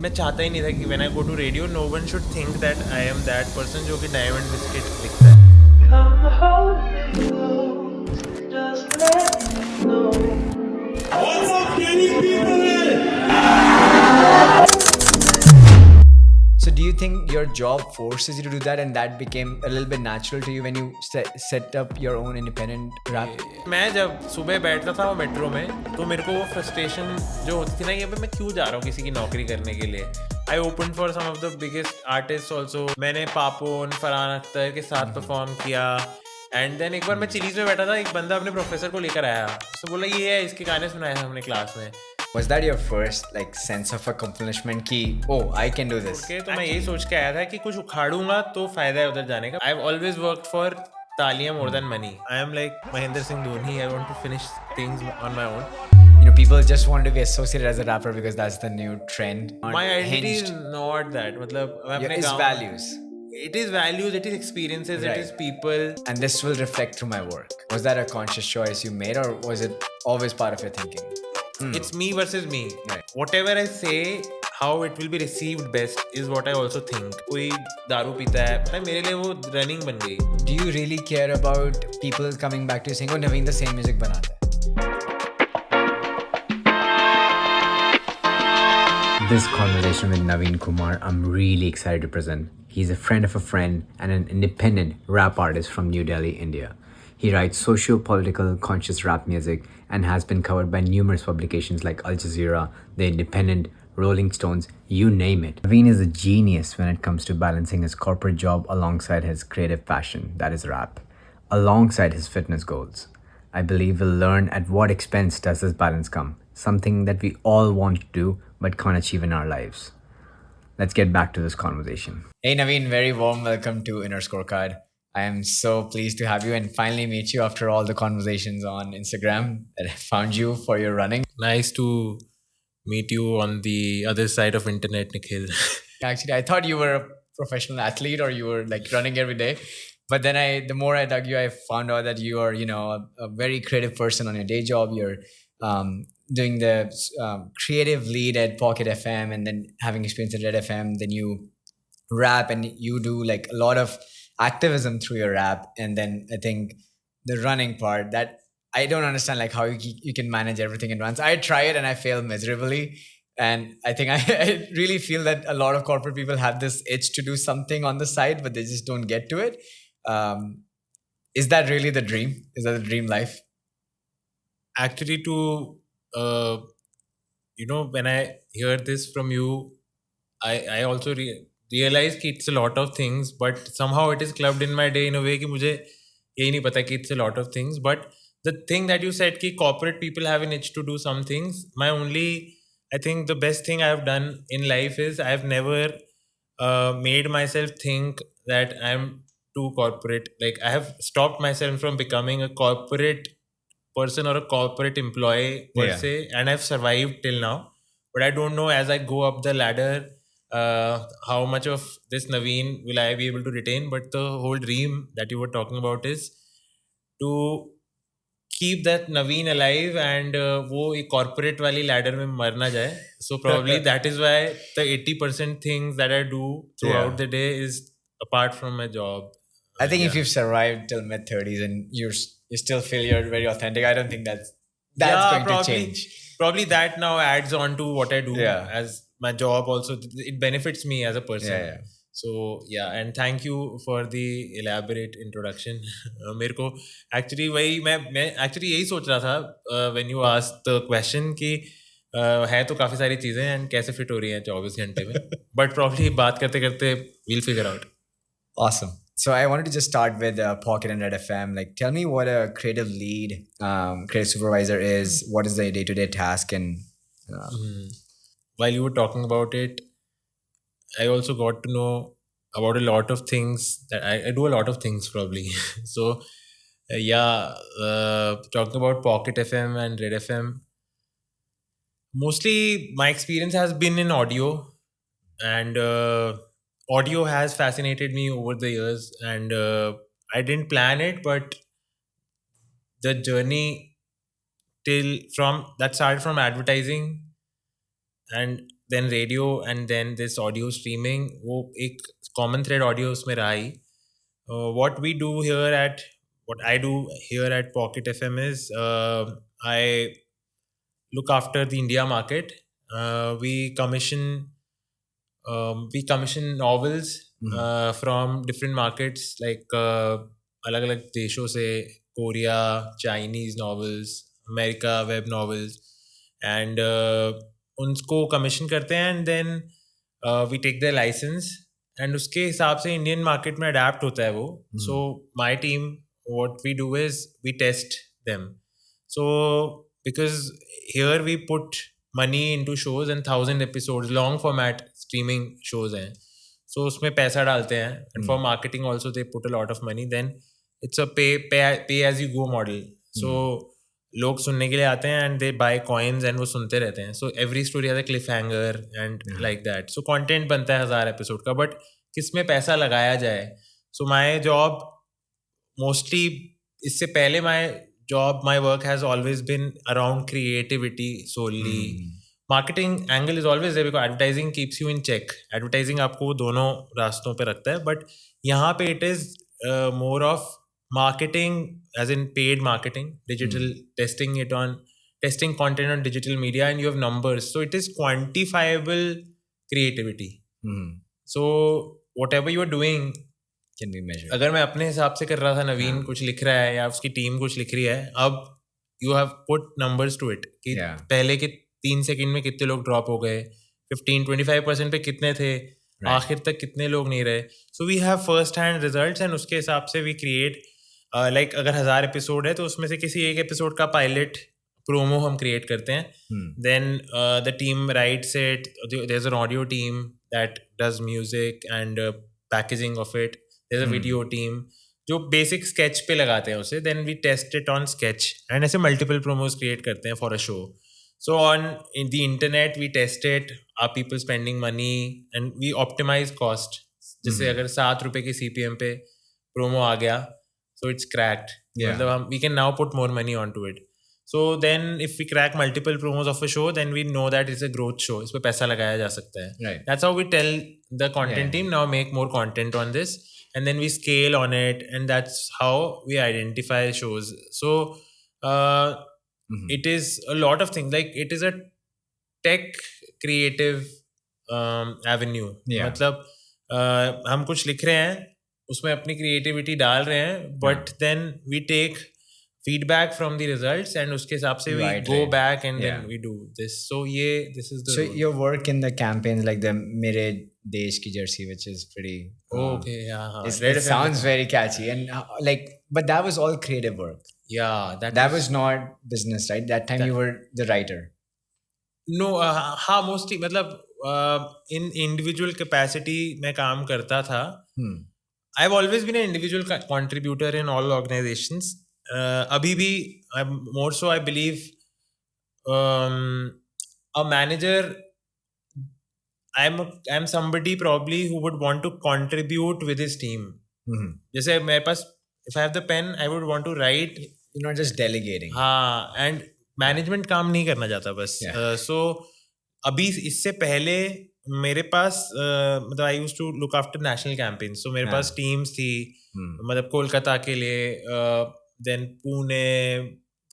मैं चाहता ही नहीं था कि when I go to radio, no one should think that I am that person जो कि Diamond Biscuit लिखता है. Come hold me close, just let me know. What's up, Kenny people? So do you think your job forces you to do that, and that became a little bit natural to you when you set up your own independent rap? मैं जब सुबह बैठता था वो metro में तो मेरे को वो फ्रस्ट्रेशन जो होती थी ना, ये मैं क्यों जा रहा हूँ किसी की नौकरी करने के लिए. I open for some of the biggest artist also. मैंने पापोन, फरहान अख्तर के साथ परफॉर्म किया. एंड देन एक बार मैं चिलीज में बैठा था, एक बंदा अपने प्रोफेसर को लेकर आया, तो बोला ये है, इसके गाने सुनाए हैं हमने क्लास में. Was that your first like sense of accomplishment कि oh I can do this? Okay, तो मैं यही सोच के आया था कि कुछ उखाड़ूंगा तो फायदा है उधर जाने का. I have always worked for तालियां more than money. I am like Mahendra Singh Dhoni. I want to finish things on my own. You know, people just want to be associated as a rapper because that's the new trend. My identity is not that. मतलब मैं अपने It's गाँव- values. It is values, it is experiences, Right. it is people. And this will reflect through my work. Was that a conscious choice you made, or was it always part of your thinking? It's me versus me. Right. Whatever I say, how it will be received best is what I also think. कोई दारू पीता है, पता है मेरे लिए वो running बन गई. Do you really care about people coming back to you saying, "Oh, Naveen, the same music banata hai"? This conversation with Naveen Kumar, I'm really excited to present. He's a friend of a friend and an independent rap artist from New Delhi, India. He writes socio-political, conscious rap music and has been covered by numerous publications like Al Jazeera, The Independent, Rolling Stones, you name it. Naveen is a genius when it comes to balancing his corporate job alongside his creative passion, that is rap, alongside his fitness goals. I believe we'll learn at what expense does this balance come, something that we all want to do but can't achieve in our lives. Let's get back to this conversation. Hey Naveen, very warm welcome to Inner Scorecard. I am so pleased to have you and finally meet you after all the conversations on Instagram that I found you for your running. Nice to meet you on the other side of internet, Nikhil. Actually, I thought you were a professional athlete or you were like running every day. But then the more I dug you, I found out that you are, a very creative person on your day job. You're doing the creative lead at Pocket FM and then having experience at Red FM. Then you rap and you do like a lot of activism through your rap. And then I think the running part that I don't understand like how you can manage everything at once. I try it and I fail miserably. And I think I really feel that a lot of corporate people have this itch to do something on the side, but they just don't get to it. Is that really the dream? Is that the dream life? Actually, when I hear this from you, I also realize कि it's a lot of things, but somehow it is clubbed in my day in a way कि मुझे यही नहीं पता कि it's a lot of things. But the thing that you said कि corporate people have an itch to do some things, I think the best thing I have done in life is I have never made myself think that I'm too corporate. Like I have stopped myself from becoming a corporate person or a corporate employee per se, and I've survived till now. But I don't know as I go up the ladder how much of this Naveen will I be able to retain. But the whole dream that you were talking about is to keep that Naveen alive and वो एक corporate वाली ladder में मर ना जाए. So probably that is why the 80% things that I do throughout the day is apart from my job. I think if you've survived till mid 30s and you still feel you're very authentic, I don't think that's going to change. Probably that now adds on to what I do as my job also. It benefits me as a person. So and thank you for the elaborate introduction. मेरे को actually मैं actually यही सोच रहा था when you asked the question कि है तो काफ़ी सारी चीज़ें and कैसे fit हो रही हैं 24 घंटे में. But probably बात करते करते we'll figure out. Awesome. So I wanted to just start with Pocket and Red FM. Like, tell me what a creative lead, creative supervisor is. What is the day-to-day task? And while you were talking about it, I also got to know about a lot of things that I do a lot of things probably. So talking about Pocket FM and Red FM, mostly my experience has been in audio, and audio has fascinated me over the years, and I didn't plan it, but the journey started from advertising, and then radio, and then this audio streaming, वो एक common thread audio उसमें रहा ही. What we do here at, what I do here at Pocket FM is I look after the India market. We commission novels from different markets, like अलग-अलग देशों से, Korea, Chinese novels, America web novels, and उनको commission करते हैं, and then we take the license, एंड उसके हिसाब से इंडियन मार्केट में अडेप्ट होता है वो. So my team, what we do is we test them. So because here we put money into shows, and 1,000 episodes long format streaming shows हैं, so उसमें पैसा डालते हैं, and for marketing also they put a lot of money. Then it's a pay as you go model. So लोग सुनने के लिए आते हैं, and they buy coins and वो सुनते रहते हैं. So every story has a cliffhanger and like that. So content बनता है 1,000 episode का, but किस में पैसा लगाया जाए. So my job mostly, इससे पहले my work has always been around creativity solely. Marketing angle is always there because advertising keeps you in check. Advertising आपको दोनों रास्तों पे रखता है, but यहाँ पे it is more of marketing, as in paid marketing, digital, testing content on digital media, and you have numbers, so it is quantifiable creativity. So whatever you are doing can be measured. अगर मैं अपने हिसाब से कर रहा था, नवीन कुछ लिख रहा है या उसकी टीम कुछ लिख रही है, अब you have put numbers to it कि पहले के 3 सेकंड में कितने लोग ड्रॉप हो गए, 15-25% पे कितने थे, आखिर तक कितने लोग नहीं रहे. So we have first hand results, and उसके हिसाब से वी क्रिएट, लाइक अगर 1000 एपिसोड है तो उसमें से किसी एक एपिसोड का पायलट प्रोमो हम क्रिएट करते हैं. Then the team writes it, there is an audio team that does music and packaging of it. There's a video team जो बेसिक स्केच पे लगाते हैं उसे. Then we test it on sketch, and ऐसे multiple promos create करते हैं for a show. So on in the internet we test it, are people spending money, and we optimize cost. जैसे अगर 7 रुपए की CPM पे promo आ गया, so it's cracked. मतलब हम we can now put more money onto it. So then if we crack multiple promos of a show, then we know that it's a growth show. इस पे पैसा लगाया जा सकता है. Right. That's how we tell the content team, now make more content on this. And then we scale on it, and that's how we identify shows. So it is a lot of things, like it is a tech creative avenue. मतलब हम कुछ लिख रहे हैं, उसमें अपनी creativity डाल रहे हैं, but then we take feedback from the results, and उसके हिसाब से we go back, and then we do this. So this is the so role. your work in the campaigns, like the Mere Desh Ki Jersey, which is pretty okay, yeah, it sounds very catchy, and like, but that was all creative work. Yeah, that was not business, right? That time you were the writer. No, हाँ, mostly मतलब in individual capacity मैं काम करता था. I've always been an individual contributor in all organizations. अभी भी more so I believe a manager, I'm somebody probably who would want to contribute with his team. जैसे मेरे पास, if I have the pen, I would want to write. You're not just delegating. हाँ, and management काम नहीं करना चाहता बस. So अभी इससे पहले मेरे पास मतलब I used to look after national campaigns. So मेरे पास teams थी, मतलब कोलकाता के लिए, then Pune,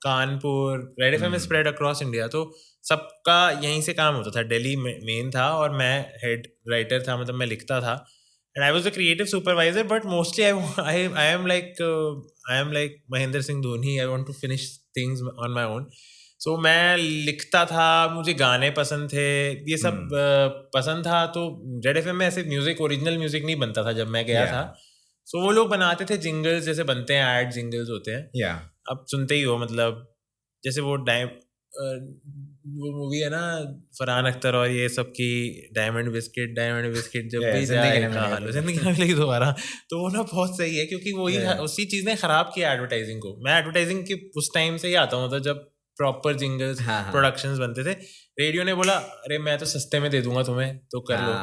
Kanpur, red FM spread across India. तो सबका यहीं से काम होता था. दिल्ली मेन था और मैं हेड राइटर था, मतलब मैं लिखता था, and I was the creative supervisor, but mostly I am like Mahendra Singh Dhoni. I want to finish things on my own. So मैं लिखता था, मुझे गाने पसंद थे, ये सब पसंद था. तो रेड एफएम में ऐसे म्यूजिक, ओरिजिनल म्यूजिक नहीं बनता था जब मैं गया था. So वो लोग बनाते थे जिंगल्स, जैसे बनते हैं एड जिंगल्स होते हैं. अब सुनते ही हो, मतलब जैसे वो मूवी है ना फरहान अख्तर और ये सब की, डायमंड बिस्किट जब भी जिंदगी ना मिलेगी दोबारा. तो वो ना बहुत सही है, क्योंकि वही उसी चीज़ ने खराब किया एडवर्टाइजिंग को. मैं एडवर्टाइजिंग के उस टाइम से ही आता हूँ, मतलब जब प्रॉपर जिंगल्स प्रोडक्शंस बनते थे. रेडियो ने बोला अरे मैं तो सस्ते में दे दूंगा तुम्हें, तो कर लो.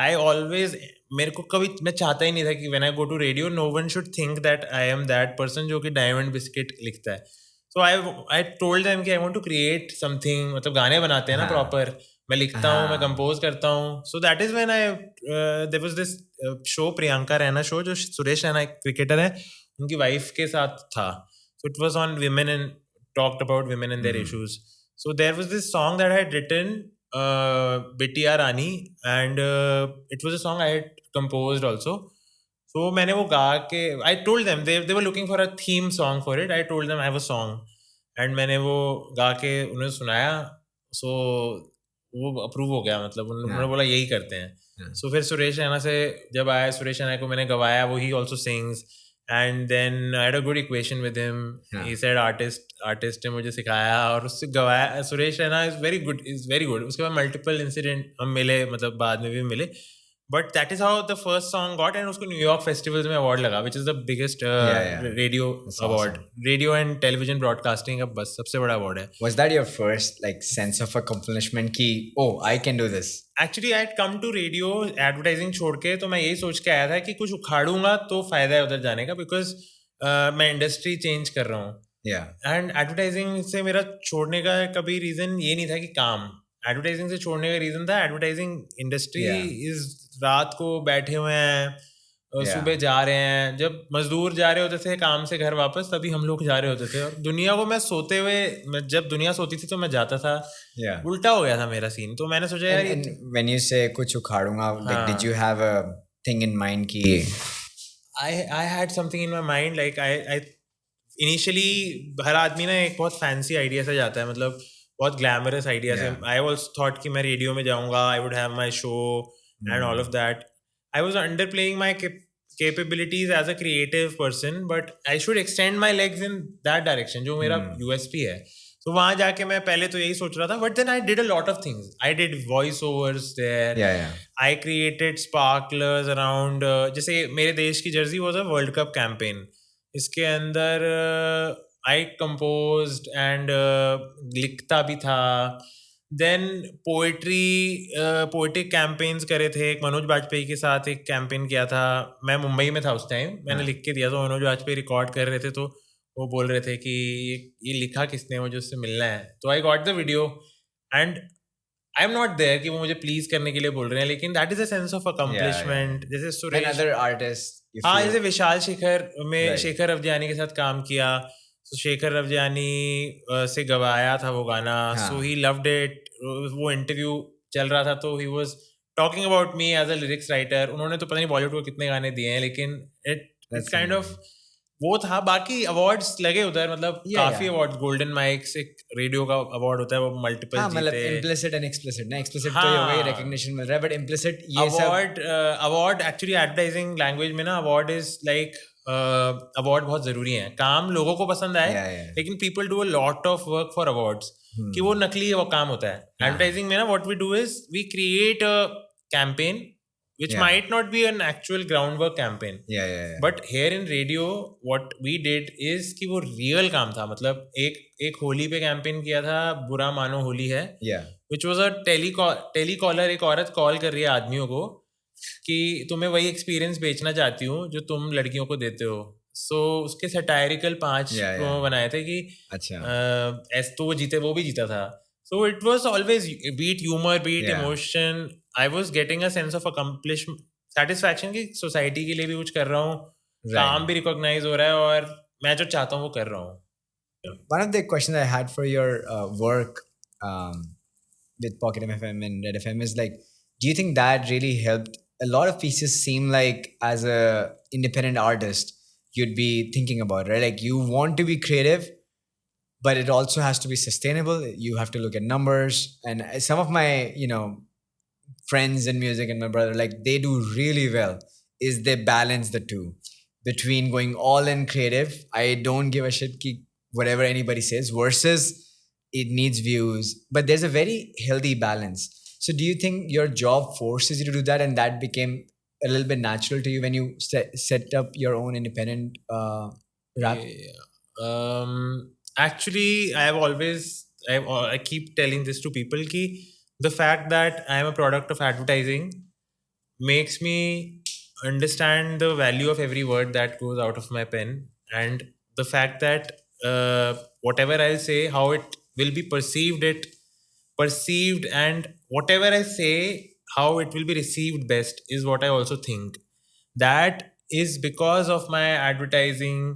आई ऑलवेज, मेरे को कभी, मैं चाहता ही नहीं था कि when I go to radio no one should think that I am that person जो कि डायमंड बिस्किट लिखता है. सो आई टोल्ड देम कि I want to create something, मतलब गाने बनाते हैं ना प्रॉपर, मैं लिखता हूँ, मैं कंपोज करता हूँ. So that is when there was this show, Priyanka Raina show, जो सुरेश रैना एक क्रिकेटर है, उनकी वाइफ के साथ था. So it was on women and talked about women and their issues. So there was this song that I had written, Bittiya Rani, and it was a song I had composed also. So मैंने वो गा के, I told them, they were looking for a theme song for it. I told them I have a song, and मैंने वो गा के उन्हें सुनाया. So वो अप्रूव हो गया, मतलब उन्होंने बोला यही करते हैं. So फिर सुरेश रैना से जब आया, सुरेश रैना को मैंने गवाया, वो he also sings. And then I had a good equation with him. He said artist ने मुझे सिखाया और उससे गवाया. Suresh Raina is very good. उसके बाद multiple incident हम मिले, मतलब बाद में भी मिले. But that is how the first song got, and उसको New York festivals में award लगा, which is the biggest radio That's award. awesome. Radio and television broadcasting का बस सबसे बड़ा award है. Was that your first like sense of accomplishment कि oh I can do this? Actually I had come to radio advertising छोड़ के, तो मैं यही सोच के आया था कि कुछ उखाड़ूंगा तो फायदा है उधर जाने का, because मैं इंडस्ट्री चेंज कर रहा हूँ. Yeah. एंड एडवर्टाइजिंग से मेरा छोड़ने का कभी रीजन ये नहीं था कि काम. एडवर्टाइजिंग से छोड़ने का रीजन था एडवर्टाइजिंग इंडस्ट्री इज, रात को बैठे हुए हैं, सुबह जा रहे हैं, जब मजदूर जा रहे होते थे काम से घर वापस, तभी हम लोग जा रहे होते थे. और दुनिया को मैं सोते हुए, जब दुनिया सोती थी तो मैं जाता था. उल्टा हो गया था मेरा सीन. तो मैंने सोचा यार, And when you say कुछ उखाड़ूंगा, like did you have a thing in mind कि I had something in my mind, like I initially, हर आदमी ना एक बहुत फैंसी आइडिया से जाता है, मतलब बहुत ग्लैमरस आइडिया से. आई ऑल्सो थॉट कि मैं रेडियो में जाऊंगा, I would have my show and all of that. I was under playing my capabilities as a creative person, but I should extend my legs in that direction, जो मेरा USP है. So वहाँ जाके मैं पहले तो यही सोच रहा था, but then I did a lot of things. I did voice overs there. I created sparklers around. जैसे मेरे देश की Jersey was a World Cup campaign. इसके अंदर I composed and लिखता भी था. देन पोएट्रिक कैंपेन्स करे थे. एक मनोज वाजपेयी के साथ एक कैंपेन किया था. मैं मुंबई में था उस टाइम, मैंने लिख के दिया. तो मनोज वाजपेयी रिकॉर्ड कर रहे थे, तो वो बोल रहे थे कि ये लिखा किसने, मुझे उससे मिलना है. तो I got the video and I am not there कि वो मुझे प्लीज करने के लिए बोल रहे हैं, लेकिन that is a sense of accomplishment. जैसे सुरेश, हाँ, जैसे विशाल शेखर में शेखर अफजानी के साथ काम किया. तो शेखर रवजानी से गवाया था वो गाना. So he loved it. वो इंटरव्यू चल रहा था, तो he was talking about me as a lyrics writer. उन्होंने तो पता नहीं बॉलीवुड को कितने गाने दिए हैं, लेकिन इट्स काइंड ऑफ वो था. बाकी अवार्ड्स लगे उधर, मतलब काफी अवार्ड्स. गोल्डन माइक्स एक रेडियो का अवार्ड होता है, वो मल्टीपल जीते. मतलब इम्प्लिसिट एंड एक्सप्लिसिट ना. एक्सप्लिसिट तो ये वही रिकॉग्निशन मिल रहा है, बट इम्प्लिसिट ये अवार्ड एक्चुअली एडवर्टाइजिंग लैंग्वेज में ना, अवार्ड इज लाइक अवार्ड बहुत जरूरी है. काम लोगों को पसंद आए, लेकिन people do a lot of work for awards, कि वो नकली वो काम होता है. एडवर्टाइजिंग में ना, what we do is we create a campaign which might not be an actual groundwork campaign. But here in radio what we did is कि वो real काम था. मतलब एक होली पे कैंपेन किया था, बुरा मानो होली है, which was a telecaller. एक औरत कॉल कर रही है आदमियों को कि तुम्हें वही एक्सपीरियंस बेचना चाहती हूँ जो तुम लड़कियों को देते हो. सो उसके सटायरिकल 5 बनाए थे कि ऐसे, तो वो भी जीता था. So it was always beat humor, beat emotion. I was getting a sense of accomplishment, satisfaction कि society के लिए भी कुछ कर रहा हूँ, काम भी recognize हो रहा है, और मैं जो चाहता हूँ वो कर रहा हूँ. One of the questions I had for your work with Pocket FM and Red FM is like, do you think that really helped? A lot of pieces seem like as a independent artist you'd be thinking about, right? Like you want to be creative, but it also has to be sustainable. You have to look at numbers. And some of my, friends in music and my brother, like they do really well, is they balance the two between going all in creative. I don't give a shit ki whatever anybody says, versus it needs views. But there's a very healthy balance. So do you think your job forces you to do that, and that became a little bit natural to you when you set up your own independent rap? Actually, I keep telling this to people ki the fact that I am a product of advertising makes me understand the value of every word that goes out of my pen, and the fact that whatever I'll say, how it will be perceived and whatever I say, how it will be received best is what I also think. That is because of my advertising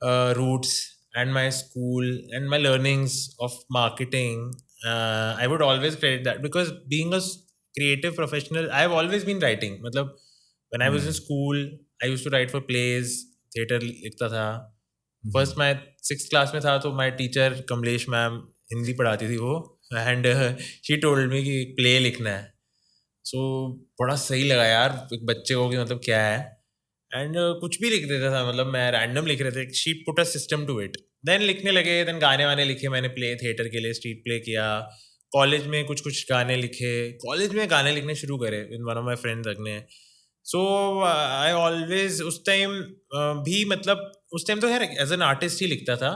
roots and my school and my learnings of marketing. I would always credit that, because being a creative professional, I've always been writing. Matlab, when I was in school, I used to write for plays, theater लिखता था. First मैं 6th class में था, तो my teacher Kamlesh ma'am Hindi पढ़ाती थी वो, and she told me कि प्ले लिखना है. सो बड़ा सही लगा यार एक बच्चे को कि मतलब क्या है. एंड कुछ भी लिख देता था, मतलब मैं रैंडम लिख रहे थे. She put a system to it. Then लिखने लगे, देन गाने वाने लिखे मैंने, प्ले थिएटर के लिए स्ट्रीट प्ले किया. कॉलेज में कुछ कुछ गाने लिखे, कॉलेज में गाने लिखने शुरू करे with one of my friends अग्ने. सो आई ऑलवेज उस टाइम भी, मतलब उस टाइम तो यार एज एन आर्टिस्ट ही लिखता था.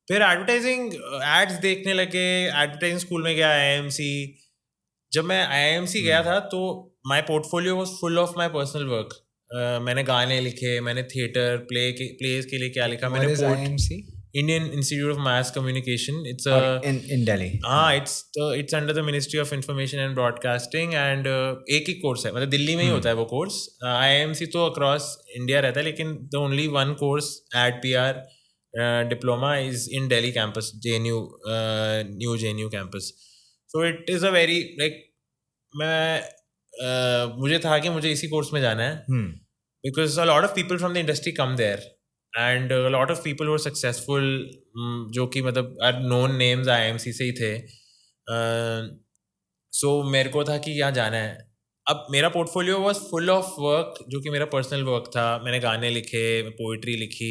फिर एडवर्टाइजिंग एड्स देखने लगे, एडवर्टाइजिंग स्कूल में गया IIMC. जब मैं IIMC गया था तो my portfolio was full of my personal work. मैंने गाने लिखे, मैंने थिएटर प्लेज के लिए क्या लिखा. What is IIMC? Indian Institute of Mass Communication. It's in Delhi. It's under the Ministry of Information and Broadcasting, and एक ही कोर्स है, मतलब दिल्ली में ही होता है वो कोर्स. IIMC तो अक्रॉस इंडिया रहता है, लेकिन the only one course at PR diploma is in Delhi campus, JNU, new JNU campus. So it is a very like, मैं मुझे था कि मुझे इसी कोर्स में जाना है, because a lot of people from the industry come there. And a lot of people who are successful, जो कि मतलब are known names IIMC से ही थे. So मेरे को था कि यहाँ जाना है. अब मेरा portfolio was full of work, जो कि मेरा पर्सनल वर्क था. मैंने गाने लिखे, पोइट्री लिखी.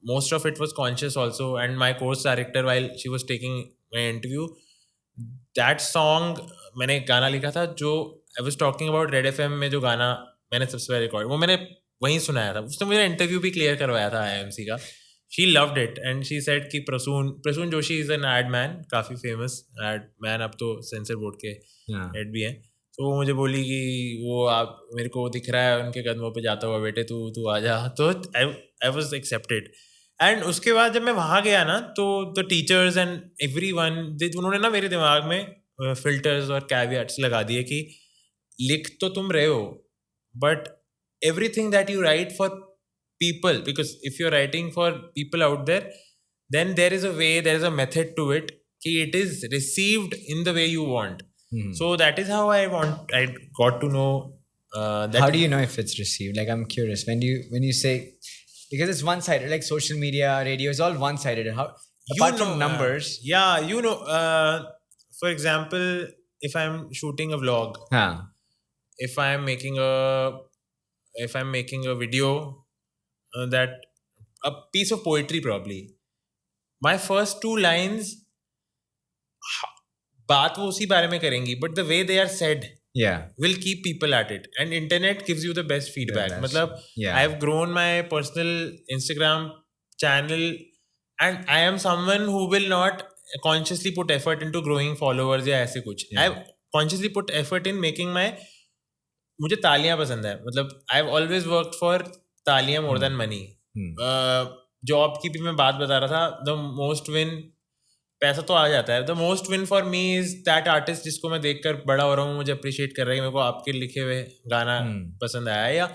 Most of it was conscious also. And my course director, while she was taking my interview, that song, मैंने एक गाना लिखा था जो I was talking about Red FM में, जो गाना मैंने सबसे पहले रिकॉर्ड, वो मैंने वहीं सुनाया था. उसने मुझे इंटरव्यू भी क्लियर करवाया था IIMC का. She loved it and she said कि Prasoon Joshi is an ad man, काफ़ी फेमस एड मैन, अब तो सेंसर बोर्ड के हेड भी हैं. तो वो मुझे बोली कि वो आप मेरे को दिख रहा है उनके कदमों पे जाता हुआ, बेटे तू आ जा. तो आई वॉज एक्सेप्टेड. एंड उसके बाद जब मैं वहाँ गया ना, तो the teachers and every one, उन्होंने ना मेरे दिमाग में फिल्टर्स और कैवियट्स लगा दिए कि लिख तो तुम रहे हो, but everything that you write for people, because if you're writing for people out there, then there is a way, there is a method to it, ki it is received in the way you want. So that is how I got to know that. How do you know if it's received? Like, I'm curious, when you say, because it's one-sided, like social media, radio is all one-sided. How, apart from numbers? For example, if I'm shooting a vlog, if I'm making a video, that a piece of poetry, probably my first 2 lines बात वो उसी बारे में करेंगी, but the way they are said will keep people at it. And internet gives you the best feedback. मतलब I've grown my personal Instagram channel, and I am someone who will not consciously put effort into growing followers या ऐसे कुछ. I've consciously put effort in making my, मुझे तालियां पसंद है. मतलब आई have always worked for तालियां मोर देन मनी. जॉब की भी मैं बात बता रहा था. द मोस्ट विन, पैसा तो आ जाता है, the most win for me is that artist जिसको मैं देखकर बड़ा हो रहा हूँ, मुझे अप्रिशिएट कर रहा है कि मेरे को आपके लिखे हुए गाना पसंद आया, या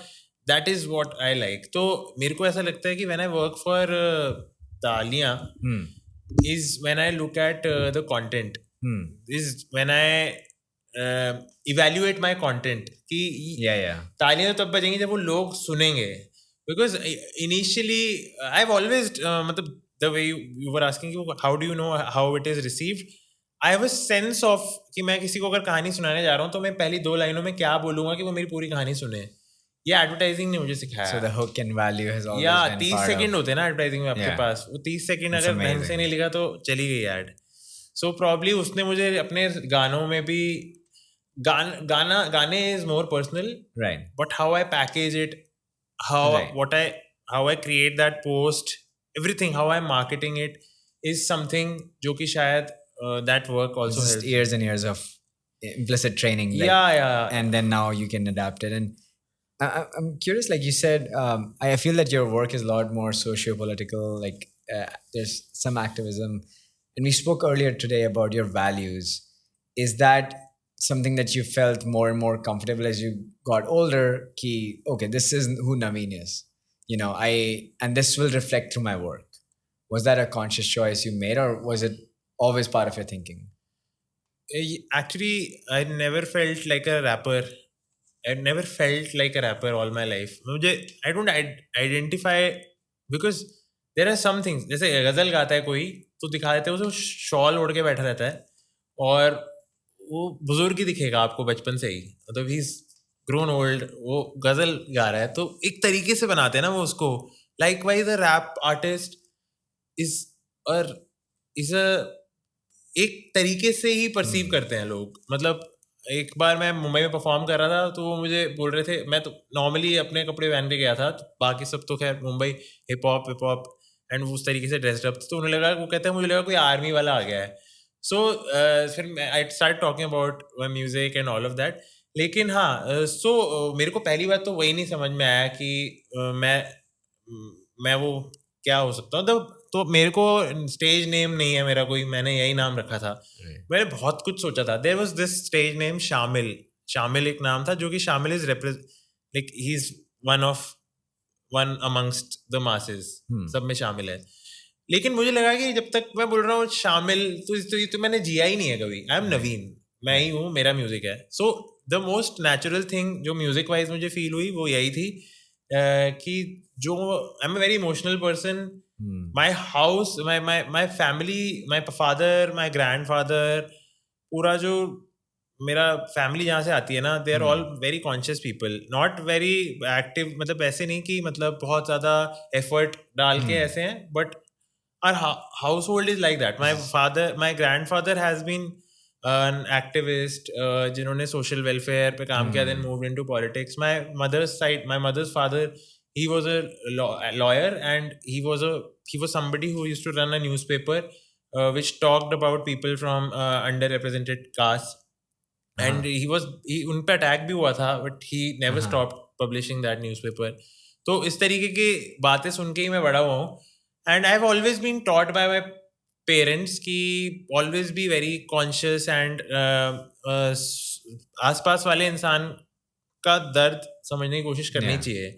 that is what I like. तो मेरे को ऐसा लगता है कि व्हेन आई वर्क फॉर तालियां is when I look at the content, is when I evaluate my content कि तालियां तो तब बजेंगी जब वो लोग सुनेंगे. Because initially I've always मतलब the way you were asking, how do you know how it is received, I have a sense of कि मैं किसी को अगर कहानी सुनाने जा रहा हूँ तो मैं पहली 2 लाइनों में क्या बोलूँगा कि वो मेरी पूरी कहानी सुने. ये एडवर्टाइजिंग ने मुझे सिखाया. So the hook and value has always been 30 second होते हैं ना एडवर्टाइजिंग में आपके पास. वो 30 सेकंड अगर ढंग से नहीं लिखा तो चली गई ऐड. सो प्रॉब्ली उसने मुझे अपने गानों में भी, गाने is more personal, right? But how I package it, how I create that post, everything, how I'm marketing it is something जो कि शायद that work also helps. Just years and years of implicit training. Like, and then now you can adapt it. And I'm curious, like you said, I feel that your work is a lot more socio-political. Like there's some activism, and we spoke earlier today about your values. is that something that you felt more and more comfortable as you got older? Ki, okay, this is who Naveen is. And this will reflect through my work. Was that a conscious choice you made, or was it always part of your thinking? Actually, I never felt like a rapper. I never felt like a rapper all my life. I don't identify because there are some things. जैसे गजल गाता है कोई तो दिखा देते हैं उसे शॉल ओढ़ के बैठा रहता है और वो बुजुर्ग ही दिखेगा आपको बचपन से ही. मतलब ही ग्रोन ओल्ड, वो गजल गा रहा है तो एक तरीके से बनाते हैं ना वो उसको. Likewise a rap artist is a एक तरीके से ही परसीव करते हैं लोग. मतलब एक बार मैं मुंबई में परफॉर्म कर रहा था तो वो मुझे बोल रहे थे, मैं तो नॉर्मली अपने कपड़े पहन के गया था तो बाकी सब तो खैर मुंबई हिप हॉप एंड उस तरीके से ड्रेस्ड अप, तो उन्हें लगा, वो कहते हैं मुझे लगा कोई आर्मी वाला आ गया है. सो फिर I start talking about my music and all of that. लेकिन हाँ, मेरे को पहली बात तो वही नहीं समझ में आया कि मैं वो क्या हो सकता हूँ. तो मेरे को स्टेज नेम नहीं है मेरा कोई, मैंने यही नाम रखा था. मैंने बहुत कुछ सोचा था. There was this stage name Shamil एक नाम था जो कि Shamil is like he is one amongst the masses, सब में शामिल है. लेकिन मुझे लगा कि जब तक मैं बोल रहा हूँ शामिल तो मैंने जिया ही नहीं है कभी. आई एम नवीन, मैं ही हूँ, मेरा म्यूजिक है. So the most natural thing जो म्यूजिक वाइज मुझे फील हुई वो यही थी कि जो I am a very emotional person. My house, my family, my father, my grandfather, पूरा जो मेरा फैमिली जहाँ से आती है ना, they are all very conscious people, not very active. मतलब ऐसे नहीं कि मतलब बहुत ज़्यादा effort डाल के ऐसे हैं, but our household is like that. My grandfather has been an activist, जिन्होंने social welfare पे काम किया, then moved into politics. My mother's father, he was a lawyer, and he was somebody who used to run a newspaper which talked about people from underrepresented castes. And उन पे attack भी हुआ था, but he never stopped publishing that newspaper. तो इस तरीके की बातें सुन के ही मैं बड़ा हुआ हूँ. And I've always been taught by my parents कि always be very conscious and आसपास वाले इंसान का दर्द समझने की कोशिश करनी चाहिए.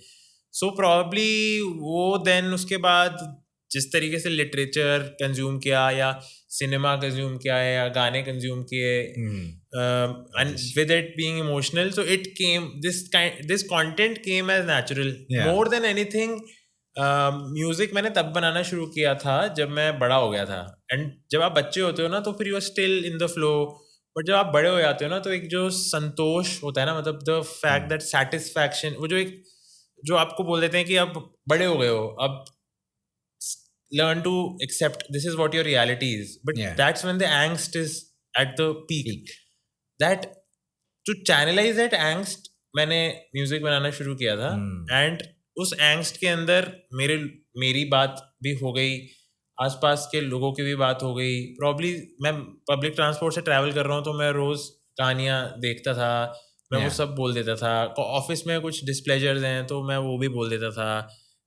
सो प्रॉब्ली वो देन उसके बाद जिस तरीके से लिटरेचर कंज्यूम किया या सिनेमा कंज्यूम किया या गाने कंज्यूम किए, and with it being emotional, so it came, this content came as natural. More than anything, music मैंने तब बनाना शुरू किया था जब मैं बड़ा हो गया था. एंड जब आप बच्चे होते हो ना तो फिर you are still in the flow, but जब आप बड़े हो जाते हो ना तो एक जो संतोष होता है ना, मतलब द फैक्ट दैट सेटिस्फैक्शन, वो जो आपको बोल देते हैं कि अब बड़े हो गए हो, अब learn to accept this is what your reality is. But that's when the angst is at the peak. That to channelize that angst, मैंने म्यूजिक बनाना शुरू किया था. एंड उस angst के अंदर मेरी बात भी हो गई, आसपास के लोगों की भी बात हो गई. प्रॉब्ली मैं पब्लिक ट्रांसपोर्ट से ट्रैवल कर रहा हूँ तो मैं रोज कहानियाँ देखता था, मैं वो सब बोल देता था. ऑफिस में कुछ डिस्प्लेजर्स हैं तो मैं वो भी बोल देता था.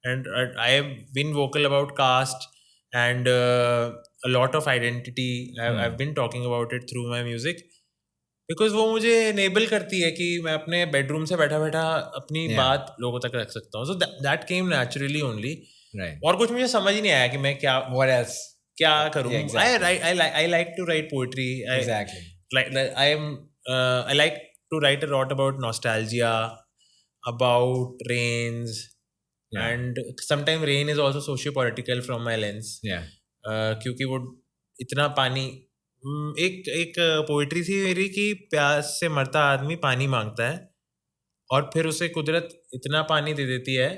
And I have been vocal about caste and a lot of identity. I've been talking about it through my music because वो मुझे enable करती है कि मैं अपने bedroom से बैठा बैठा अपनी बात लोगों तक रख सकता हूँ. So that came naturally only. Right. और कुछ मुझे समझ ही नहीं आया कि मैं क्या, what else, क्या करूँ. I like to write poetry. Exactly. I like to write a lot about nostalgia, about rains. And sometimes rain is also socio-political from my lens. क्योंकि वो इतना पानी, एक पोइट्री थी मेरी कि प्यास से मरता आदमी पानी मांगता है और फिर उसे कुदरत इतना पानी दे देती है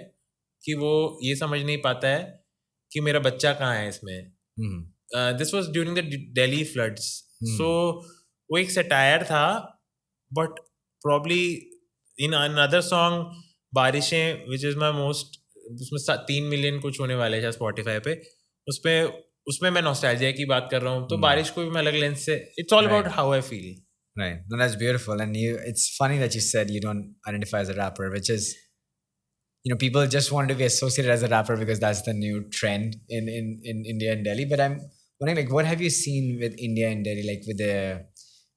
कि वो ये समझ नहीं पाता है कि मेरा बच्चा कहाँ है इसमें. This was during the Delhi floods. So वो एक सटायर था, but probably in another song बारिशें, विच इज माई मोस्ट, उसमें 3 मिलियन कुछ होने वाले हैं स्पॉटिफाई पे, उसमें मैं नॉस्टैल्जिया की बात कर रहा हूँ. तो बारिश को भी मैं अलग लेंस से, it's all about how I feel. Right. No, that's beautiful. And it's funny that you said you don't identify as a rapper, which is, people just want to be associated as a rapper because that's the new trend in India and Delhi. But I'm wondering, like, what have you seen with India and Delhi, like with the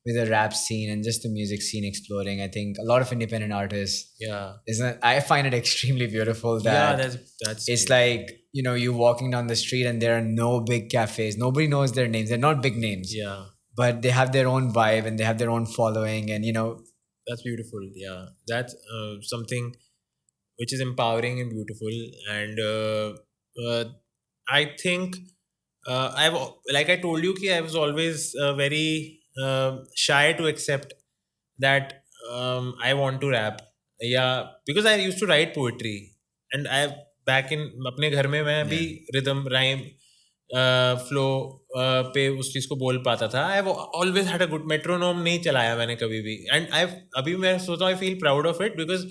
with the rap scene and just the music scene exploding. I think a lot of independent artists, Yeah. isn't I find it extremely beautiful Yeah, that that's it's true. like, you walking down the street and there are no big cafes. Nobody knows their names. They're not big names, Yeah, but they have their own vibe and they have their own following. And that's beautiful. Yeah, that's something which is empowering and beautiful. And I think I've like I told you, I was always very shy to accept that I want to rap. Yeah, because I used to write poetry, and I back in अपने घर में मैं भी rhythm rhyme flow पे उस चीज़ को बोल पाता था. I always had a good metronome नहीं चलाया मैंने कभी भी. एंड आई अभी मैं सोचता हूँ I feel proud of it because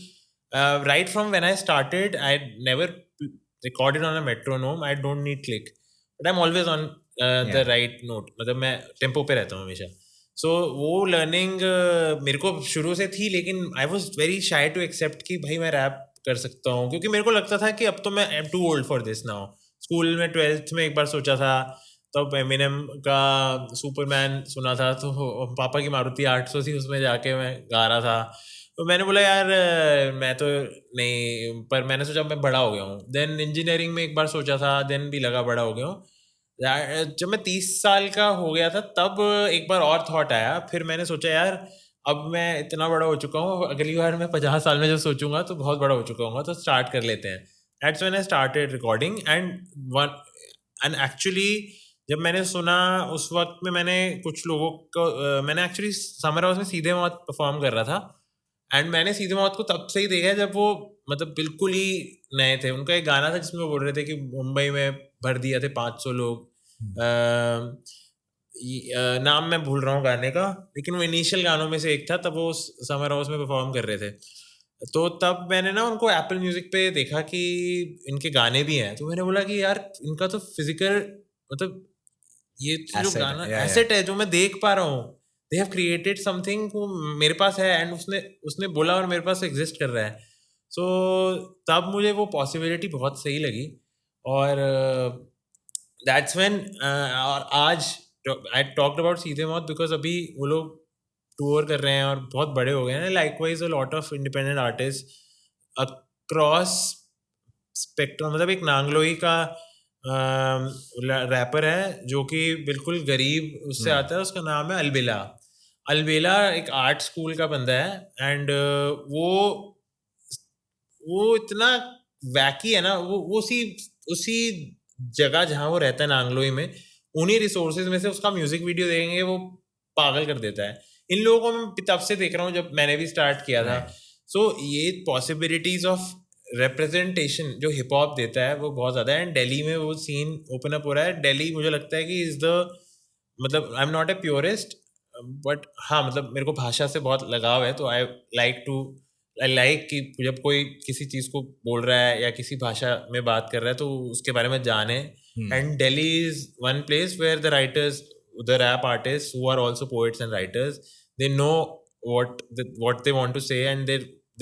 right from when I started I never recorded on a metronome. I don't need click but I am always on the right note. मतलब मैं tempo पे रहता हूँ हमेशा. सो वो लर्निंग मेरे को शुरू से थी, लेकिन I was very shy to accept कि भाई मैं रैप कर सकता हूँ, क्योंकि मेरे को लगता था कि अब तो मैं I am too old for this now. School में 12th में एक बार सोचा था, तब एमिनेम का सुपरमैन सुना था, तो पापा की मारुति 800 थी, उसमें जाके मैं गा रहा था. तो मैंने बोला यार मैं तो नहीं, पर मैंने सोचा मैं बड़ा हो गया हूँ. देन इंजीनियरिंग में एक बार सोचा था, देन भी लगा बड़ा हो गया हूँ. जब मैं 30 साल का हो गया था तब एक बार और थॉट आया. फिर मैंने सोचा यार अब मैं इतना बड़ा हो चुका हूँ, अगली बार मैं 50 साल में जब सोचूंगा तो बहुत बड़ा हो चुका हूँ, तो स्टार्ट कर लेते हैं. That's when I started recording. And actually जब मैंने सुना उस वक्त में मैंने कुछ लोगों को मैंने एक्चुअली समर हाउस में सीधे मौत परफॉर्म कर रहा था. एंड मैंने सीधे मौत को तब से ही देखा जब वो मतलब बिल्कुल ही नए थे. उनका एक गाना था जिसमें वो बोल रहे थे कि मुंबई में भर दिया थे 500 लोग. नाम मैं भूल रहा हूँ गाने का, लेकिन वो इनिशियल गानों में से एक था. तब वो समर हाउस में परफॉर्म कर रहे थे. तो तब मैंने ना उनको एप्पल म्यूजिक पे देखा कि इनके गाने भी हैं. तो मैंने बोला कि यार इनका तो फिजिकल मतलब ये जो गाना एसेट है जो मैं देख पा रहा हूँ, दे हैव क्रिएटेड समथिंग वो मेरे पास है, एंड उसने बोला और मेरे पास एग्जिस्ट कर रहा है. सो तब मुझे वो पॉसिबिलिटी बहुत सही लगी. और दैट्स व्हेन और आज आई टॉक्ड अबाउट सीधे मौत बिकॉज अभी वो लोग टूर कर रहे हैं और बहुत बड़े हो गए हैं. Likewise a lot of independent artist across spectrum. मतलब एक नांगलोई का रैपर है जो कि बिल्कुल गरीब उससे आता है, उसका नाम है अलबेला. अलबेला एक आर्ट स्कूल का बंदा है. एंड वो इतना वैकी है ना, वो उसी जगह जहाँ वो रहता है नांगलोई में, उन्हीं रिसोर्सेज में से उसका म्यूजिक वीडियो देखेंगे वो पागल कर देता है. इन लोगों को मैं तब से देख रहा हूँ जब मैंने भी स्टार्ट किया था. सो ये पॉसिबिलिटीज ऑफ रिप्रेजेंटेशन जो हिप हॉप देता है वो बहुत ज़्यादा है. एंड दिल्ली में वो सीन ओपन अप हो रहा है. दिल्ली मुझे लगता है कि इज़ द मतलब आई am not a purest but हाँ मतलब मेरे को भाषा से बहुत लगाव है. तो आई लाइक कि जब कोई किसी चीज़ को बोल रहा है या किसी भाषा में बात कर रहा है तो उसके बारे में जाने. And Delhi is one place where the writers, the rap artists who are also poets and writers, they know what they want to say, and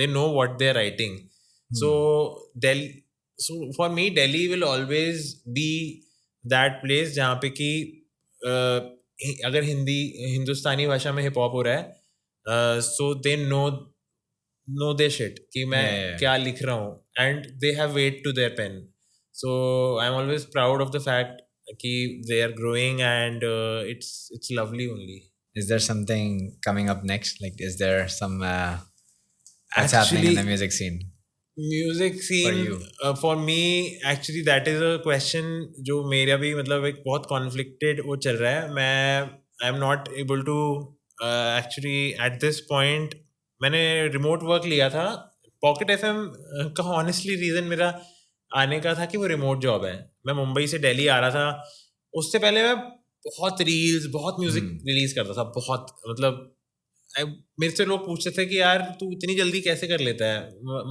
they know what they're writing. So for me Delhi will always be that place जहाँ पे कि अगर हिंदुस्तानी भाषा में hip hop हो रहा है so they know their shit कि मैं क्या लिख रहा हूँ, and they have weight to their pen. So I'm always proud of the fact कि they are growing, and it's lovely only. Is there something coming up next? Like, is there some what's happening in the music scene? Music scene For you. For me actually that is a question जो मेरा भी मतलब एक बहुत conflicted वो चल रहा है. मैं I'm not able to actually at this point. मैंने remote work लिया था. Pocket FM का honestly reason मेरा आने का था कि वो रिमोट जॉब है. मैं मुंबई से दिल्ली आ रहा था. उससे पहले मैं बहुत रील्स बहुत म्यूजिक रिलीज करता था. बहुत मतलब मेरे से लोग पूछते थे कि यार तू इतनी जल्दी कैसे कर लेता है.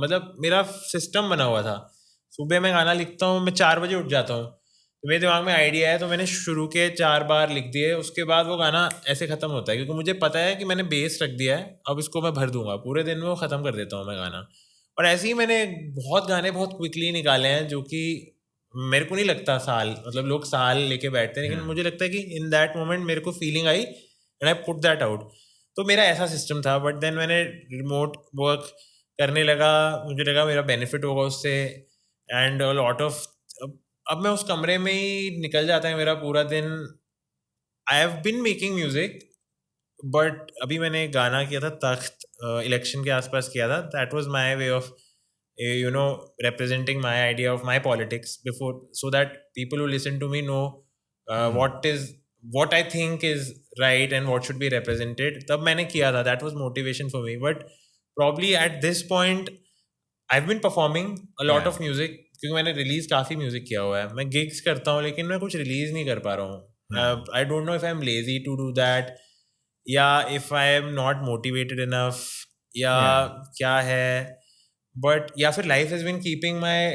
मतलब मेरा सिस्टम बना हुआ था. सुबह मैं गाना लिखता हूँ, मैं 4 बजे उठ जाता हूँ, तो मेरे दिमाग में आइडिया है तो मैंने शुरू के 4 बार लिख दिए. उसके बाद वो गाना ऐसे ख़त्म होता है क्योंकि मुझे पता है कि मैंने बेस रख दिया है, अब इसको मैं भर दूंगा. पूरे दिन में वो ख़त्म कर देता हूँ मैं गाना. और ऐसे ही मैंने बहुत गाने बहुत क्विकली निकाले हैं जो कि मेरे को नहीं लगता साल मतलब लोग साल लेके बैठते हैं, लेकिन मुझे लगता है कि इन दैट मोमेंट मेरे को feeling I and I put that out. तो मेरा ऐसा सिस्टम था. बट देन मैंने रिमोट वर्क करने लगा, मुझे लगा मेरा बेनिफिट होगा उससे. एंड लॉट ऑफ, अब मैं उस कमरे में ही निकल जाता है मेरा पूरा दिन. I have been making music, but अभी मैंने एक गाना किया था तख्त, इलेक्शन के आसपास किया था. That was my way of representing my idea of my politics before, so that people who listen to me know what I think is right and what should be represented. तब मैंने किया था. That was motivation for me. But probably at this point I've been performing a lot of music, क्योंकि मैंने release काफ़ी music किया हुआ है. मैं गिग्स करता हूँ लेकिन मैं कुछ रिलीज नहीं कर पा रहा हूँ. I don't know if I'm lazy to do that, या if I am not motivated enough, या क्या है. बट या फिर life has been keeping my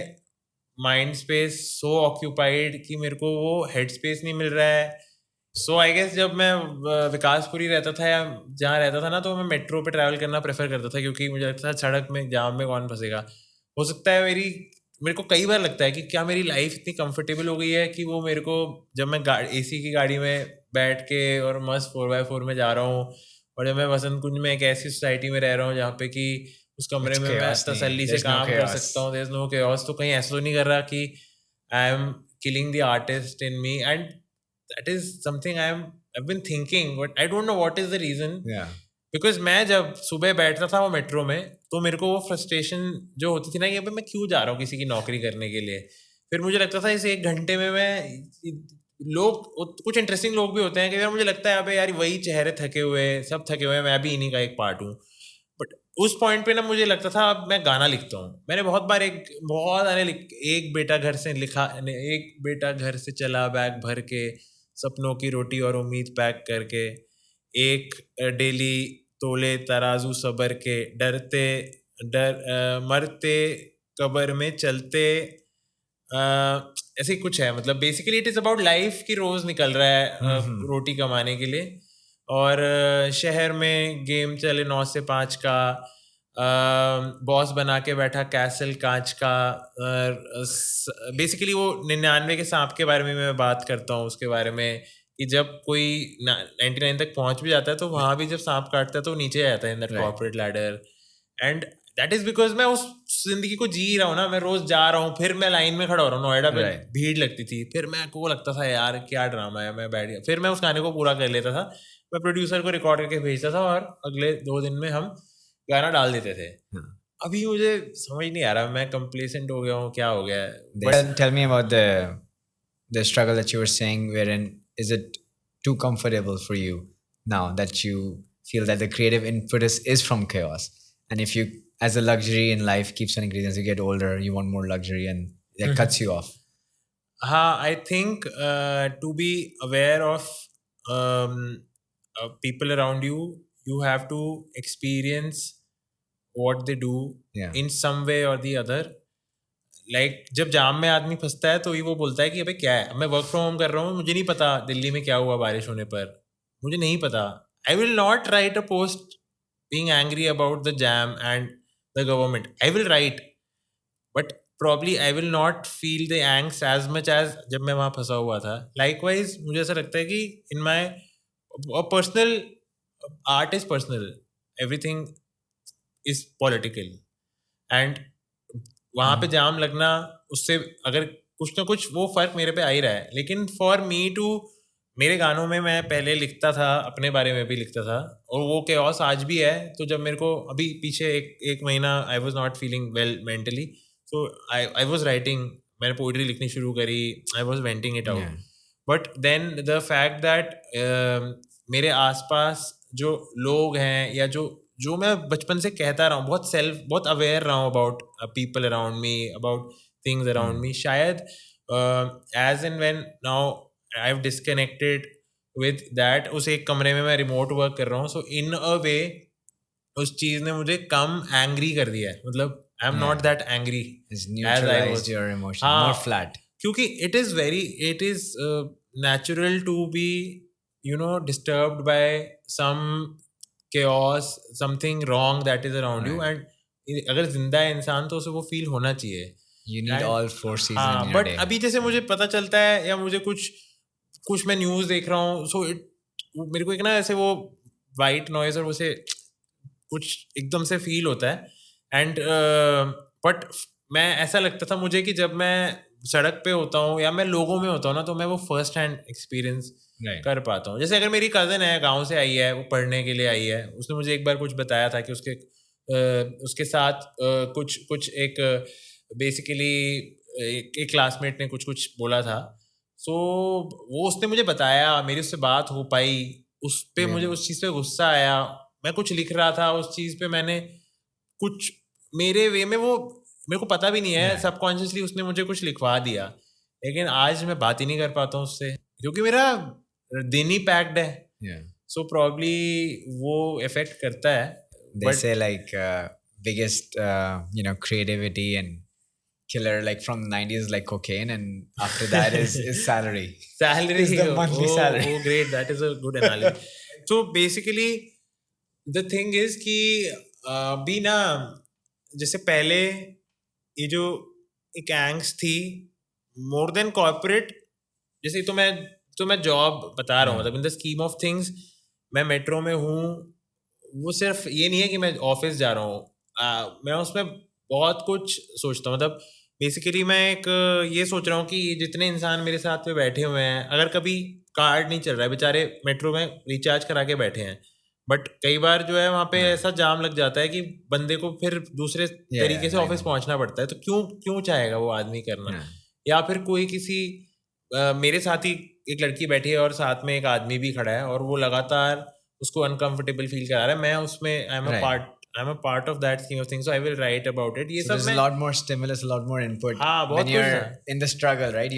mind space so occupied कि मेरे को वो हेड स्पेस नहीं मिल रहा है. सो आई गेस जब मैं विकासपुरी रहता था या जहाँ रहता था ना, तो मैं मेट्रो पे ट्रैवल करना प्रेफर करता था, क्योंकि मुझे लगता था सड़क में जाम में कौन फंसेगा. हो सकता है मेरे को कई बार लगता है कि क्या मेरी लाइफ इतनी कंफर्टेबल हो गई है कि वो मेरे को, जब मैं AC की गाड़ी में बैठ के और मस्त 4x4 में जा रहा हूँ, और जब मैं वसंत कुंज में एक ऐसी सोसाइटी में रह रहा हूँ जहाँ पे कि उस कमरे में मैं तसल्ली से काम कर सकता हूँ, देयर इज नो chaos, तो कहीं ऐसा तो नहीं कर रहा कि I am killing the artist in me. And that is something I have been thinking, but I don't know what is the reason. Because मैं जब सुबह बैठता था वो मेट्रो में, तो मेरे को वो फ्रस्ट्रेशन जो होती थी ना कि मैं क्यों जा रहा हूँ किसी की नौकरी करने के लिए. फिर मुझे लगता था इस 1 घंटे में मैं, लोग कुछ इंटरेस्टिंग लोग भी होते हैं कि यार मुझे लगता है अबे यार वही चेहरे थके हुए, सब थके हुए, मैं भी इन्हीं का एक पार्ट हूँ. बट उस पॉइंट पे ना मुझे लगता था अब मैं गाना लिखता हूँ. मैंने बहुत बार एक बेटा घर से लिखा, एक बेटा घर से चला बैग भर के, सपनों की रोटी और उम्मीद पैक करके, एक डेली तोले तराजू सबर के, मरते कब्र में चलते, ऐसे ही कुछ है. मतलब basically it is about life कि रोज़ निकल रहा है रोटी कमाने के लिए, और शहर में गेम चले 9 से 5 का, बॉस बना के बैठा कैसल कांच का. बेसिकली वो 99 के सांप के बारे में मैं बात करता हूँ, उसके बारे में कि जब कोई 99 तक पहुंच भी जाता है तो वहाँ भी जब सांप काटता है तो नीचे आ जाता है in that corporate ladder. And that is because मैं उस जिंदगी को जी रहा हूँ ना. मैं रोज जा रहा हूँ, फिर मैं लाइन में खड़ा हो रहा हूँ, नोएडा पे भीड़ लगती थी, फिर मैं को लगता था यार क्या ड्रामा है, मैं बैठ गया, फिर मैं उस गाने को पूरा कर लेता था. मैं प्रोड्यूसर को रिकॉर्ड करके भेजता था और अगले 2 दिन में हम गाना डाल देते थे. अभी मुझे समझ नहीं आ रहा, मैं कंप्लेसेंट हो गया हूँ, क्या हो गया है. Tell me about the struggle that you were saying, wherein is it too comfortable for you now that you feel that the creative impetus is from chaos, and if you, as a luxury in life keeps on increasing as you get older, you want more luxury and that cuts you off? I think to be aware of people around you, you have to experience what they do in some way or the other. Like जब जाम में आदमी फंसता है तो ही वो बोलता है कि अबे क्या है, मैं वर्क फ्रॉम होम कर रहा हूँ, मुझे नहीं पता दिल्ली में क्या हुआ बारिश होने पर, मुझे नहीं पता. I will not right a post being angry about the jam and the government. I will write, but probably I will not feel the angst as much as जब मैं वहाँ फंसा हुआ था. Likewise मुझे ऐसा लगता है कि in my personal art is personal, everything is political, and वहाँ पे जाम लगना, उससे अगर कुछ ना कुछ वो फर्क मेरे पे आ ही रहा है. लेकिन फॉर मी टू, मेरे गानों में मैं पहले लिखता था, अपने बारे में भी लिखता था, और वो chaos आज भी है. तो जब मेरे को अभी पीछे एक महीना I was not feeling well mentally, so I was writing, मैंने पोइट्री लिखनी शुरू करी, I was venting it out. But then the fact that मेरे आसपास जो लोग हैं, या जो मैं बचपन से कहता रहा हूँ, बहुत अवेयर रहा हूँ about people around me, about things around me, शायद age and when now I have disconnected with that. उस एक कमरे में मैं रिमोट वर्क कर रहा हूँ, सो इन अ वे उस चीज़ ने मुझे कम एंग्री कर दिया है. मतलब आई am not that angry It's neutralized your emotion, more flat. क्योंकि it is natural to be, disturbed by some chaos, something wrong that is around you, and अगर जिंदा है इंसान तो उसे वो फील होना चाहिए. You need all 4 seasons in your but day. अभी जैसे मुझे पता चलता है, या मुझे कुछ मैं न्यूज़ देख रहा हूँ, सो मेरे को एक ना ऐसे वो वाइट नॉइज और उसे कुछ एकदम से फील होता है एंड बट मैं ऐसा लगता था मुझे कि जब मैं सड़क पे होता हूँ या मैं लोगों में होता हूँ ना तो मैं वो फर्स्ट हैंड एक्सपीरियंस कर पाता हूँ. जैसे अगर मेरी कज़न है, गांव से आई है, वो पढ़ने के लिए आई है, उसने मुझे एक बार कुछ बताया था कि उसके साथ कुछ एक बेसिकली एक क्लासमेट ने कुछ बोला था. सो वो उसने मुझे बताया, मेरी उससे बात हो पाई, उस पे मुझे उस चीज़ पे गुस्सा आया. मैं कुछ लिख रहा था उस चीज़ पे, मैंने कुछ मेरे वे में वो मेरे को पता भी नहीं है, सबकॉन्शियसली उसने मुझे कुछ लिखवा दिया. लेकिन आज मैं बात ही नहीं कर पाता हूँ उससे क्योंकि मेरा दिन ही पैक्ड है. सो प्रॉब्ली वो इफेक्ट करता है. They say like biggest creativity and killer like from the 90s like cocaine, and after that is salary. Salary is the monthly salary. Oh great, that is a good analogy. So basically the thing is कि भी ना, जैसे पहले ये जो एक एंग्स थी more than corporate, जैसे तो मैं जॉब बता रहा हूँ, मतलब in the scheme of things मैं मेट्रो में हूँ. वो सिर्फ ये नहीं है कि मैं ऑफिस जा रहा हूँ, मैं उसमें बहुत कुछ सोचता हूँ. मतलब बेसिकली मैं एक ये सोच रहा हूँ कि जितने इंसान मेरे साथ में बैठे हुए हैं, अगर कभी कार्ड नहीं चल रहा है, बेचारे मेट्रो में रिचार्ज करा के बैठे हैं, बट कई बार जो है वहाँ पे ऐसा जाम लग जाता है कि बंदे को फिर दूसरे तरीके से ऑफिस पहुँचना पड़ता है. तो क्यों चाहेगा वो आदमी करना. या फिर कोई किसी मेरे साथ ही एक लड़की बैठी है और साथ में एक आदमी भी खड़ा है और वो लगातार उसको अनकंफर्टेबल फील करा रहा है. मैं उसमें I'm a part of that scheme of things, so I will write about it. ये So सब there's a lot more stimulus, a lot more input हाँ, बहुत when you're in the struggle, right?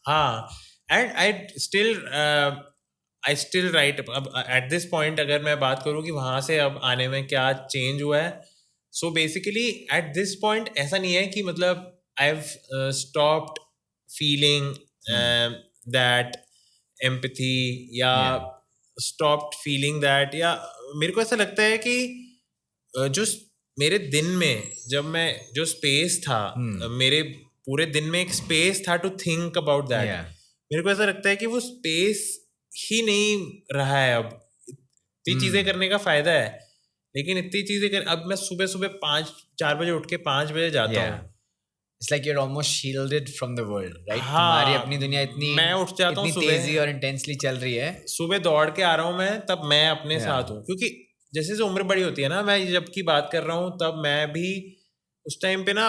हाँ, and I still write. अब at this point अगर मैं बात करूँ कि वहाँ से अब आने में क्या चेंज हुआ है, so basically at this point ऐसा नहीं है कि मतलब I've stopped feeling that empathy या stopped feeling that, या मेरे को ऐसा लगता है कि जो मेरे दिन में जब मैं जो स्पेस था, मेरे पूरे दिन में एक स्पेस था टू थिंक अबाउट दैट, मेरे को ऐसा लगता है कि वो स्पेस ही नहीं रहा है अब. इतनी चीज़ें करने का फ़ायदा है, लेकिन इतनी चीज़ें अब मैं सुबह 4 बजे उठ के 5 बजे जाता हूँ. It's like you're almost shielded from the world, right? हाँ, तुम्हारी अपनी दुनिया मैं उठ जाता हूँ इतनी तेजी और इंटेंसली चल रही है. सुबह दौड़ के आ रहा हूँ मैं, तब मैं अपने साथ हूँ. क्योंकि जैसे जैसे उम्र बड़ी होती है ना, मैं जब की बात कर रहा हूँ तब मैं भी उस टाइम पे ना,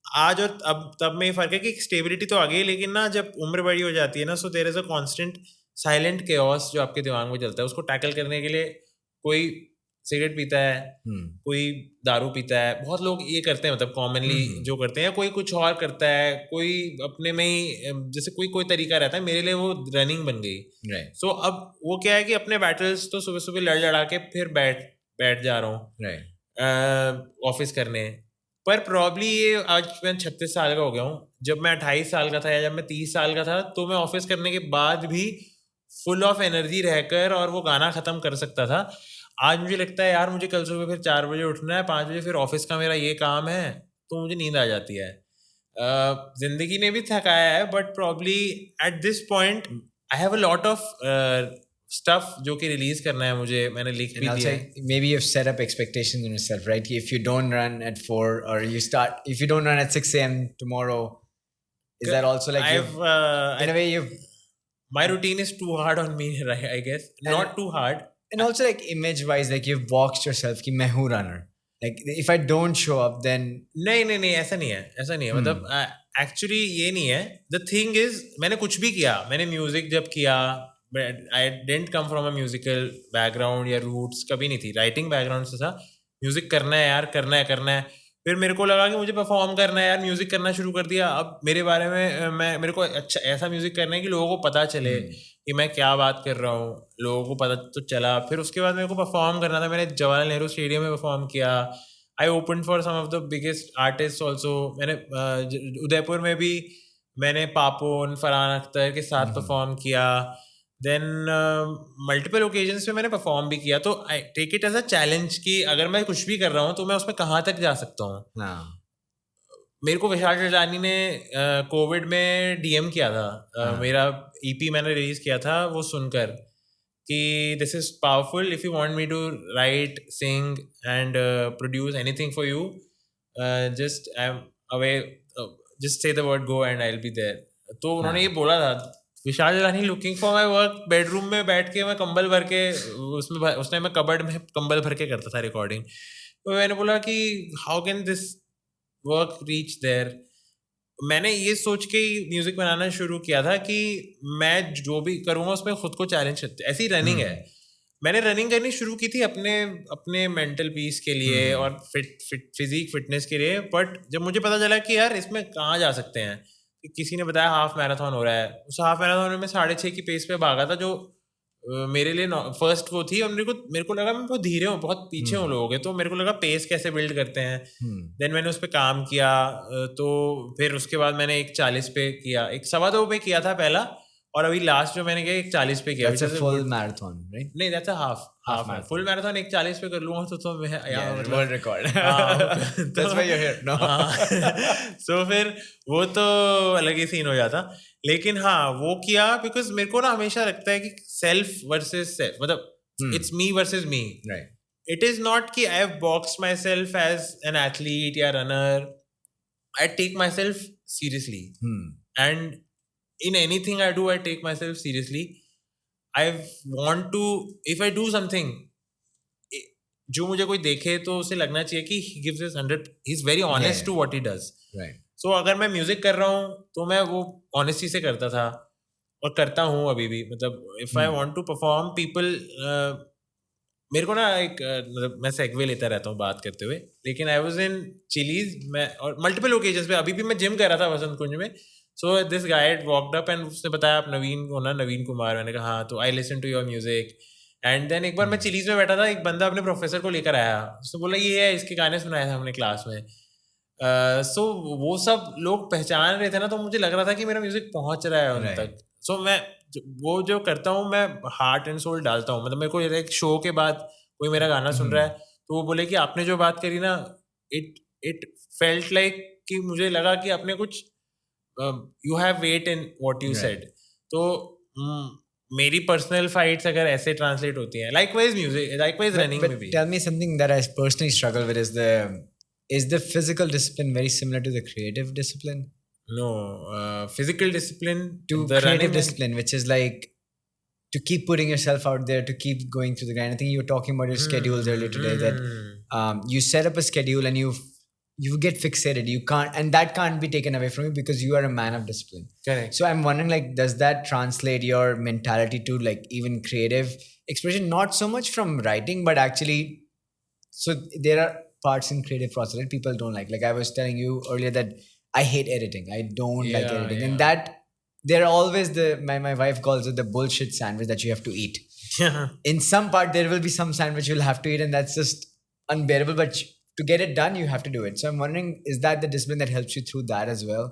आज और अब तब में फ़र्क है कि स्टेबिलिटी तो आ गई, लेकिन ना जब उम्र बड़ी हो जाती है ना, so there is a constant silent chaos जो आपके दिमाग में चलता है. उसको टैकल करने के लिए कोई सिगरेट पीता है, कोई दारू पीता है, बहुत लोग ये करते हैं, मतलब कॉमनली जो करते हैं, कोई कुछ और करता है, कोई अपने में ही जैसे कोई तरीका रहता है. मेरे लिए वो रनिंग बन गई. सो अब वो क्या है कि अपने बैटल्स तो सुबह सुबह लड़ा के फिर बैठ जा रहा हूँ ऑफिस करने. पर प्रॉब्ली ये आज मैं 36 साल का हो गया हूँ. जब मैं 28 साल का था या जब मैं 30 साल का था, तो मैं ऑफिस करने के बाद भी फुल ऑफ एनर्जी रहकर और वो गाना ख़त्म कर सकता था. आज मुझे लगता है यार, मुझे कल सुबह फिर 4 बजे उठना है, 5 बजे फिर ऑफिस का मेरा ये काम है, तो मुझे नींद आ जाती है. जिंदगी ने भी थकाया है, but probably at this point I have a lot of stuff जो कि रिलीज करना है मुझे. मैंने लिख भी दिया है. Maybe you've set up expectations on yourself, right? If you don't run at 4 or if you don't run at 6 a.m. tomorrow, is that also like in a way my routine is too hard on me, right? I guess not too hard. And also like image wise, like you've boxed yourself कि मैं हूँ runner. Like if I don't show up, then नहीं ऐसा नहीं है. मतलब actually ये नहीं है. The thing is, मैंने कुछ भी किया, मैंने म्यूजिक जब किया, I didn't come from a musical background या roots कभी नहीं थी. राइटिंग बैकग्राउंड से था. म्यूजिक करना है यार, करना है. फिर मेरे को लगा कि मुझे परफॉर्म करना है यार, म्यूजिक करना शुरू कर दिया. अब मेरे बारे में मेरे को अच्छा ऐसा म्यूजिक करना है कि लोगों को पता चले कि मैं क्या बात कर रहा हूँ, लोगों को पता तो चला. फिर उसके बाद मेरे को परफॉर्म करना था. मैंने जवाहरलाल नेहरू स्टेडियम में परफॉर्म किया. I open for some of the biggest artist also. मैंने उदयपुर में भी मैंने पापोन, फरहान अख्तर के साथ परफॉर्म किया. देन मल्टीपल ओकेजन्स पे मैंने परफॉर्म भी किया. तो I take it as a challenge कि अगर मैं कुछ भी कर रहा हूँ तो मैं उसमें कहाँ तक जा सकता हूँ. मेरे को विशाल चचानी ने कोविड में डीएम किया था. मेरा ईपी मैंने रिलीज किया था, वो सुनकर कि this is powerful. If you want me to write, sing and produce anything for you, just I'm away, just say the word go and I'll be there. तो उन्होंने ये बोला था, Vishal Jalani looking for my work, bedroom में बैठ के मैं कंबल भर के उसने मैं कबर्ड में कंबल भर के करता था रिकॉर्डिंग. तो मैंने बोला कि how can this work reach there. मैंने ये सोच के म्यूजिक बनाना शुरू किया था कि मैं जो भी करूँगा उसमें खुद को चैलेंज करते. ऐसी रनिंग है, मैंने रनिंग करनी शुरू की थी अपने मेंटल पीस के लिए और फिजिक फिटनेस के लिए. बट जब मुझे पता चला कि यार इसमें कहाँ जा सकते हैं, किसी ने बताया हाफ मैराथन हो रहा है, उस हाफ मैराथन में मैं 6:30 की पेस पे भागा था, जो मेरे लिए फर्स्ट वो थी. और मेरे को लगा मैं बहुत धीरे हूँ, बहुत पीछे हूँ लोगों के. तो मेरे को लगा पेस कैसे बिल्ड करते हैं. देन मैंने उस पर काम किया. तो फिर उसके बाद मैंने एक 40 पे किया, एक 2.25 पे किया था पहला, और अभी लास्ट जो मैंने किया 40 पे किया. That's a full marathon, right? नहीं, that's a half marathon. Full marathon 40 पे कर लूँगा तो मैं world record. तो That's why you're here. No. So फिर वो तो अलग ही सीन हो जाता. लेकिन हाँ, वो किया बिकॉज मेरे को ना हमेशा लगता है कि सेल्फ वर्सेस सेल्फ, मतलब it's me versus me. Right. It is not कि I have boxed myself as an athlete या runner. I take myself seriously. And in anything I do, I take myself seriously. I want to, if I do something, जो मुझे कोई देखे तो उसे लगना चाहिए कि he gives his 100, he's very honest to what he does. Right. So अगर मैं म्यूजिक कर रहा हूँ तो मैं वो ऑनेस्टी से करता था और करता हूँ अभी भी. मतलब if I want to perform, people मेरे को ना एक मतलब मैं सेगवे लेता रहता हूँ बात करते हुए. लेकिन आई वॉज इन चिलीज, मैं और मल्टीपल ओकेजन्स पे, अभी भी मैं जिम कर रहा था वसंत कुंज में. So this guy walked up and उसने बताया आप नवीन हो ना, नवीन कुमार. मैंने कहा हाँ. तो I listen to your music. And then एक बार मैं चिलीज में बैठा था, एक बंदा अपने प्रोफेसर को लेकर आया, उसने बोला ये है, इसके गाने सुनाए थे हमने क्लास में. सो वो सब लोग पहचान रहे थे ना, तो मुझे लग रहा था कि मेरा म्यूजिक पहुंच रहा है उन तक. सो मैं वो जो करता हूँ मैं हार्ट एंड सोल डालता हूँ. मतलब मेरे को एक शो के बाद कोई मेरा गाना सुन रहा है तो वो बोले कि आपने जो बात करी ना, इट फेल्ट लाइक कि मुझे लगा कि आपने कुछ you have weight in what you said. तो मेरी पर्सनल फाइट्स अगर ऐसे ट्रांसलेट होती हैं, लाइकवाइज म्यूजिक, लाइकवाइज रनिंग में भी. Tell me something that I personally struggle with is the physical discipline very similar to the creative discipline? No, physical discipline to the creative discipline, which is like to keep putting yourself out there, to keep going through the grind. I think you were talking about your schedules earlier today, that you set up a schedule and you get fixated. You can't, and that can't be taken away from you because you are a man of discipline. Correct. So I'm wondering, like, does that translate your mentality to like even creative expression? Not so much from writing, but actually, so there are parts in creative process that people don't like. Like I was telling you earlier that I hate editing. I don't like editing. And that there are always my wife calls it the bullshit sandwich that you have to eat. In some part, there will be some sandwich you'll have to eat, and that's just unbearable. But to get it done, you have to do it. So I'm wondering, is that the discipline that helps you through that as well?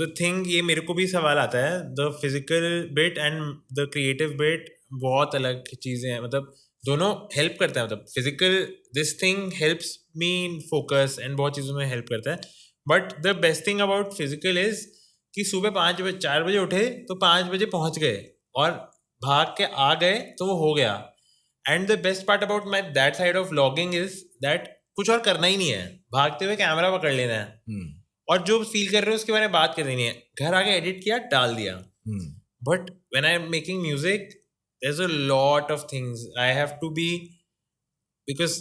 The thing, ये मेरे को भी सवाल आता है, the physical bit and the creative bit बहुत अलग चीज़ें हैं. मतलब दोनों हेल्प करता है. मतलब physical this thing helps me in focus and बहुत चीज़ों में हेल्प करता है. But the best thing about physical is कि सुबह 4 बजे उठे तो 5 बजे पहुंच गए, और भाग के आ गए तो वो हो गया. And the best part about my that side of vlogging is that कुछ और करना ही नहीं है, भागते हुए कैमरा पकड़ लेना है और जो फील कर रहे हो उसके बारे में बात कर देनी है. घर आके एडिट किया, डाल दिया. But when I am making music, there's a lot of things I have to be, because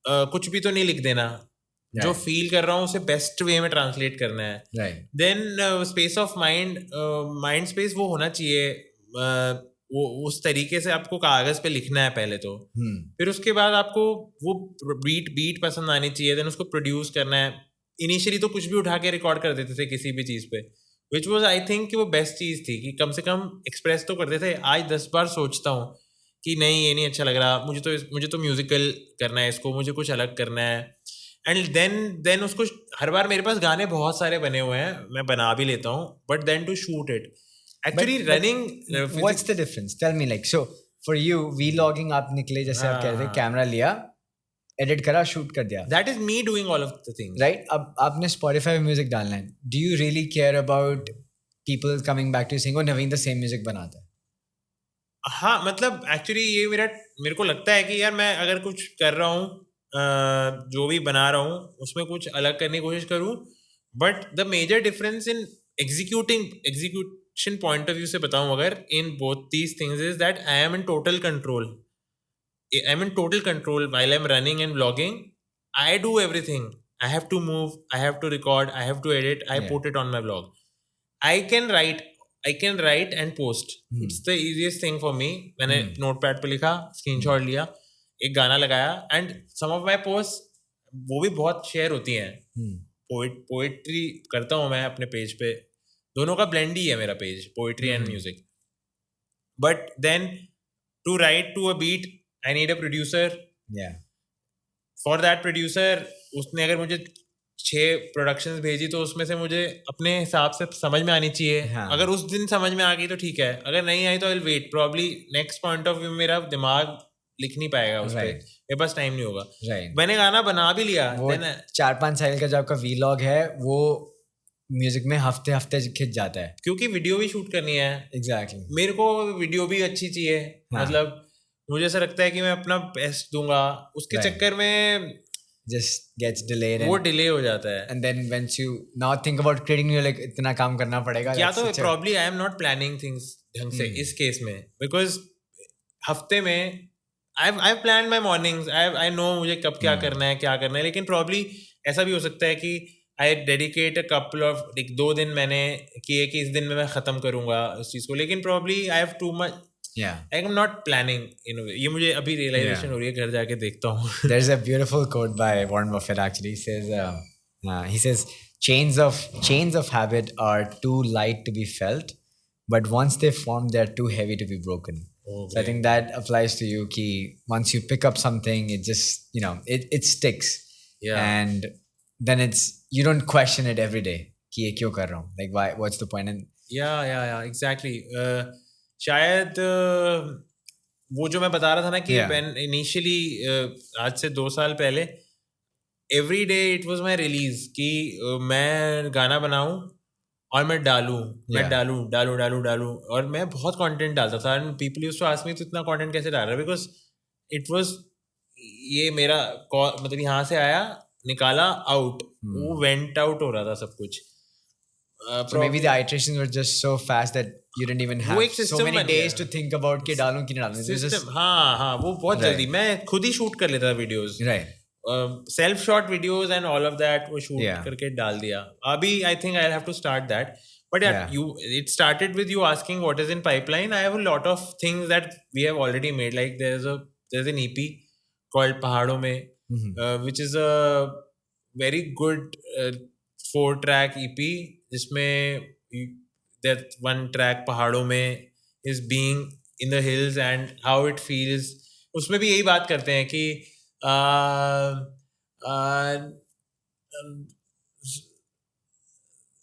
कुछ भी तो नहीं लिख देना. जो फील कर रहा हूँ उसे बेस्ट वे में ट्रांसलेट करना है. Then space of mind space वो होना चाहिए. वो उस तरीके से आपको कागज पे लिखना है पहले तो. फिर उसके बाद आपको वो बीट पसंद आनी चाहिए. देन उसको प्रोड्यूस करना है. इनिशियली तो कुछ भी उठा के रिकॉर्ड कर देते थे किसी भी चीज़ पे, विच वॉज आई थिंक कि वो बेस्ट चीज़ थी कि कम से कम एक्सप्रेस तो करते थे. आज 10 बार सोचता हूँ कि नहीं ये नहीं अच्छा लग रहा, मुझे तो म्यूजिकल करना है, इसको मुझे कुछ अलग करना है. एंड देन उसको हर बार मेरे पास गाने बहुत सारे बने हुए हैं, मैं बना भी लेता हूँ, but then to shoot it actually running. What's the difference? Tell me. Like so for you vlogging आप निकले, जैसे आप कह रहे थे, कैमरा लिया, एडिट करा, शूट कर दिया. That is me doing all of the things, right? अब आपने Spotify में म्यूजिक डालना है. Do you really care about people coming back to sing, और नवीन द सेम म्यूजिक बनाता है? हाँ मतलब एक्चुअली ये मेरे को लगता है कि यार मैं अगर कुछ कर रहा हूँ जो भी बना रहा हूँ उसमें कुछ अलग करने की कोशिश करूँ, but the major difference in execution point of view से बताऊँ अगर in both these things is that I am in total control. I'm in total control while I'm running and vlogging. I do everything. I have to move, I have to record, I have to edit, I Yeah. put it on my vlog. I can write and post. It's the easiest thing for me. मैंने notepad पे लिखा, screenshot लिया, एक गाना लगाया, and some of my posts वो भी बहुत share होती हैं. Poetry करता हूँ मैं अपने पेज पे, दोनों का blend ही है मेरा page, poetry and music. But then to write to a beat, I need a producer. Yeah. For that producer, उसने अगर मुझे 6 प्रोडक्शंस भेजी तो उसमें से मुझे अपने हिसाब से समझ में आनी चाहिए. हाँ. अगर उस दिन समझ में आ गई तो ठीक है, अगर नहीं आई तो I will wait. Probably next point of view मेरा दिमाग लिख नहीं पाएगा उस पे, मेरे पास टाइम नहीं होगा. Right. मैंने गाना बना भी लिया, वो then 4-5 साल का जो आपका वीलॉग है वो म्यूजिक में हफ्ते खिंच जाता है. क्योंकि वीडियो भी शूट करनी है. Exactly. मेरे को वीडियो भी अच्छी चाहिए. हाँ. मतलब मुझे ऐसा लगता है कि मैं अपना बेस्ट दूंगा, उसके Right. चक्कर में Just gets delayed. वो डिले हो जाता है. And then once you now think about creating, you're like इतना काम करना पड़ेगा. या That's तो such a- probably I am not planning things ढंग से इस केस में, बिकॉज हफ्ते में I plan my mornings, I know मुझे कब क्या करना है, लेकिन प्रॉब्ली ऐसा भी हो सकता है कि आई डेडिकेट अ कपल ऑफ 2 दिन मैंने किए कि इस दिन में मैं ख़त्म करूँगा उस चीज़ को, लेकिन probably I have too much. Yeah. I am not planning in way. ये मुझे अभी रियलाइजेशन हो रही है, घर जाके देखता हूँ. There's a beautiful quote by Warren Buffett actually. He says chains of habit are too light to be felt, but once they form, they're too heavy to be broken. So I think that applies to you. Ki once you pick up something, it just it sticks. Yeah. And then you don't question it every day. Ki ye kyun kar raha hu? Like why? What's the point? And या exactly. शायद वो जो मैं बता रहा था ना कि Yeah. when initially आज से 2 साल पहले every day it was my release कि मैं गाना बनाऊं और मैं डालूं, मैं Yeah. डालूं और मैं बहुत कंटेंट डालता था. And people used to ask me तो इतना कंटेंट कैसे डाल रहा है, बिकॉज इट वाज ये मेरा मतलब यहाँ से आया, निकाला, आउट, वो वेंट आउट हो रहा था सब कुछ. so maybe the iterations were just so fast that you didn't even have एक so system many बन days गया. to think about कि डालूं कि नहीं डालूं. It was just- system. हाँ वो बहुत Right. जल्दी मैं खुद ही शूट कर लेता था videos, Right. Self shot videos and all of that, वो शूट Yeah. करके डाल दिया. अभी I think I have to start that, but Yeah. It started with you asking what is in pipeline. I have a lot of things that we have already made, like there is an EP called पहाड़ों में, which is a very good 4-track EP, जिसमें that one track पहाड़ों में is being in the hills and how it feels. उसमें भी यही बात करते हैं कि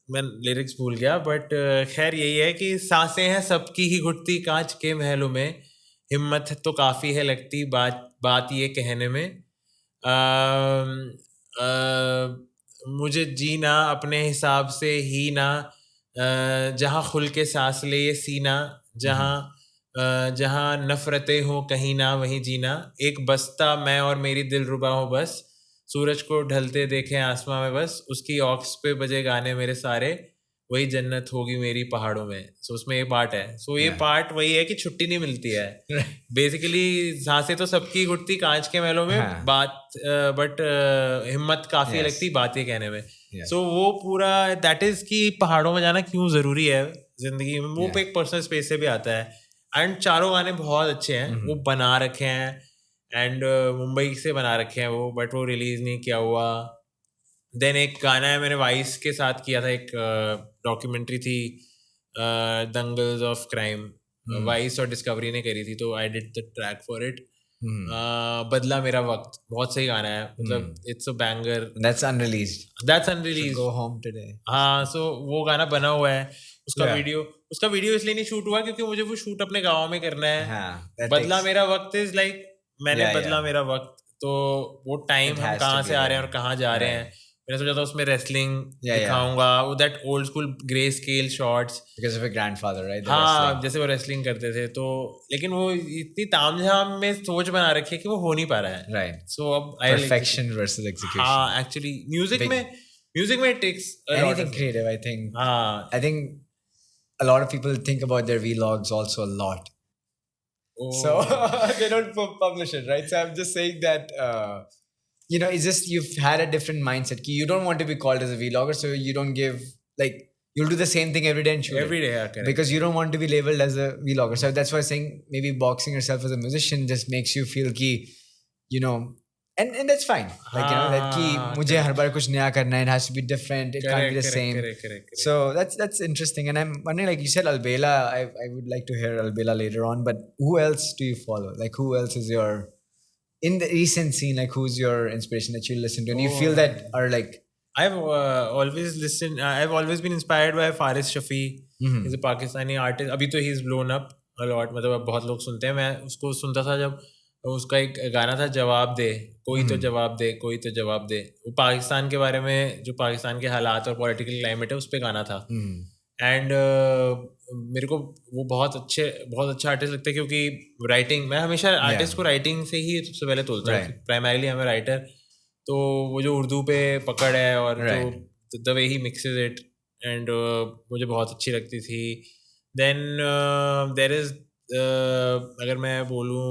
मैं लिरिक्स भूल गया, बट खैर यही है कि सांसें हैं सबकी ही घुटती कांच के महलों में, हिम्मत तो काफ़ी है लगती बात ये कहने में, मुझे जीना अपने हिसाब से ही ना, जहाँ खुल के सांस ले ये सीना, जहाँ नफरतें हो कहीं ना वहीं जीना, एक बस्ता मैं और मेरी दिलरुबा हो बस, सूरज को ढलते देखें आसमां में बस, उसकी ऑक्स पे बजे गाने मेरे सारे, वही जन्नत होगी मेरी पहाड़ों में. सो उसमें ये पार्ट है. सो ये पार्ट वही है कि छुट्टी नहीं मिलती है. बेसिकली सांसें तो सबकी घुटती कांच के महलों में, हाँ. बात बट हिम्मत काफ़ी Yes. लगती बात ये कहने में. Yes. सो वो पूरा दैट इज़ कि पहाड़ों में जाना क्यों ज़रूरी है ज़िंदगी में, वो Yeah. एक पर्सनल स्पेस से भी आता है. एंड चारों गाने बहुत अच्छे हैं, वो बना रखे हैं, एंड मुंबई से बना रखे हैं वो, बट वो रिलीज़ नहीं किया हुआ. देन एक गाना है मैंने वाइस के साथ किया था, एक डॉक्यूमेंट्री थी दंगल्स ऑफ क्राइम, वाइस और डिस्कवरी ने करी थी, तो I did the track for it. बदला मेरा वक्त बहुत सही गाना है, मतलब it's a banger. That's unreleased. That's unreleased. Go home today. हाँ, सो वो गाना बना हुआ है. उसका Yeah. वीडियो इसलिए नहीं शूट हुआ क्योंकि मुझे वो शूट अपने गाँव में करना है. हाँ, that बदला takes- मेरा वक्त इज लाइक मैंने Yeah, बदला yeah. मेरा वक्त, तो वो टाइम It हम has to कहाँ be से आ रहे हैं there. और कहाँ जा रहे हैं, मैंने सोचा था उसमें रेसलिंग Yeah. दिखाऊंगा, वो that old school grey scale shots, Because of your grandfather, right? The हाँ wrestling. जैसे वो रेसलिंग करते थे, तो लेकिन वो इतनी तामझाम में सोच बना रखी है कि वो हो नहीं पा रहा है. Right. So अब Perfection versus execution. हाँ एक्चुअली म्यूजिक में it takes a lot Anything of, creative, I think. हाँ I think a lot of people think about their vlogs also a lot. So they don't publish it, right? So I'm just saying that, it's just you've had a different mindset. You don't want to be called as a vlogger, so you don't give, like, you'll do the same thing every day and shoot it. every day, yeah, correct. Because you don't want to be labeled as a vlogger. So that's why I'm saying maybe boxing yourself as a musician just makes you feel ki, and that's fine. Like, that ki mujhe har baar kuch naya karna hai, it has to be different. It can't be the same. Correct. So that's interesting. And I'm wondering, like you said, Albela, I would like to hear Albela later on, but who else do you follow? Like, who else is your, in the recent scene, like, who's your inspiration that you listen to? And you feel that are like, I've always been inspired by Faris Shafi. He's a Pakistani artist. अभी तो he's blown up a lot, मतलब अब बहुत लोग सुनते हैं. मैं उसको सुनता था जब उसका एक गाना था जवाब दे, कोई तो जवाब दे, कोई तो जवाब दे. वो पाकिस्तान के बारे में, जो पाकिस्तान के हालात और पॉलिटिकल क्लाइमेट है, उस पे गाना था. एंड मेरे को वो बहुत अच्छा आर्टिस्ट लगता है, क्योंकि राइटिंग, मैं हमेशा आर्टिस्ट को राइटिंग से ही सबसे पहले तोलता हूँ. Primarily I am a writer. तो वो जो उर्दू पे पकड़ है और जो the way he mixes it, and मुझे बहुत अच्छी लगती थी. देन देयर इज, अगर मैं बोलूँ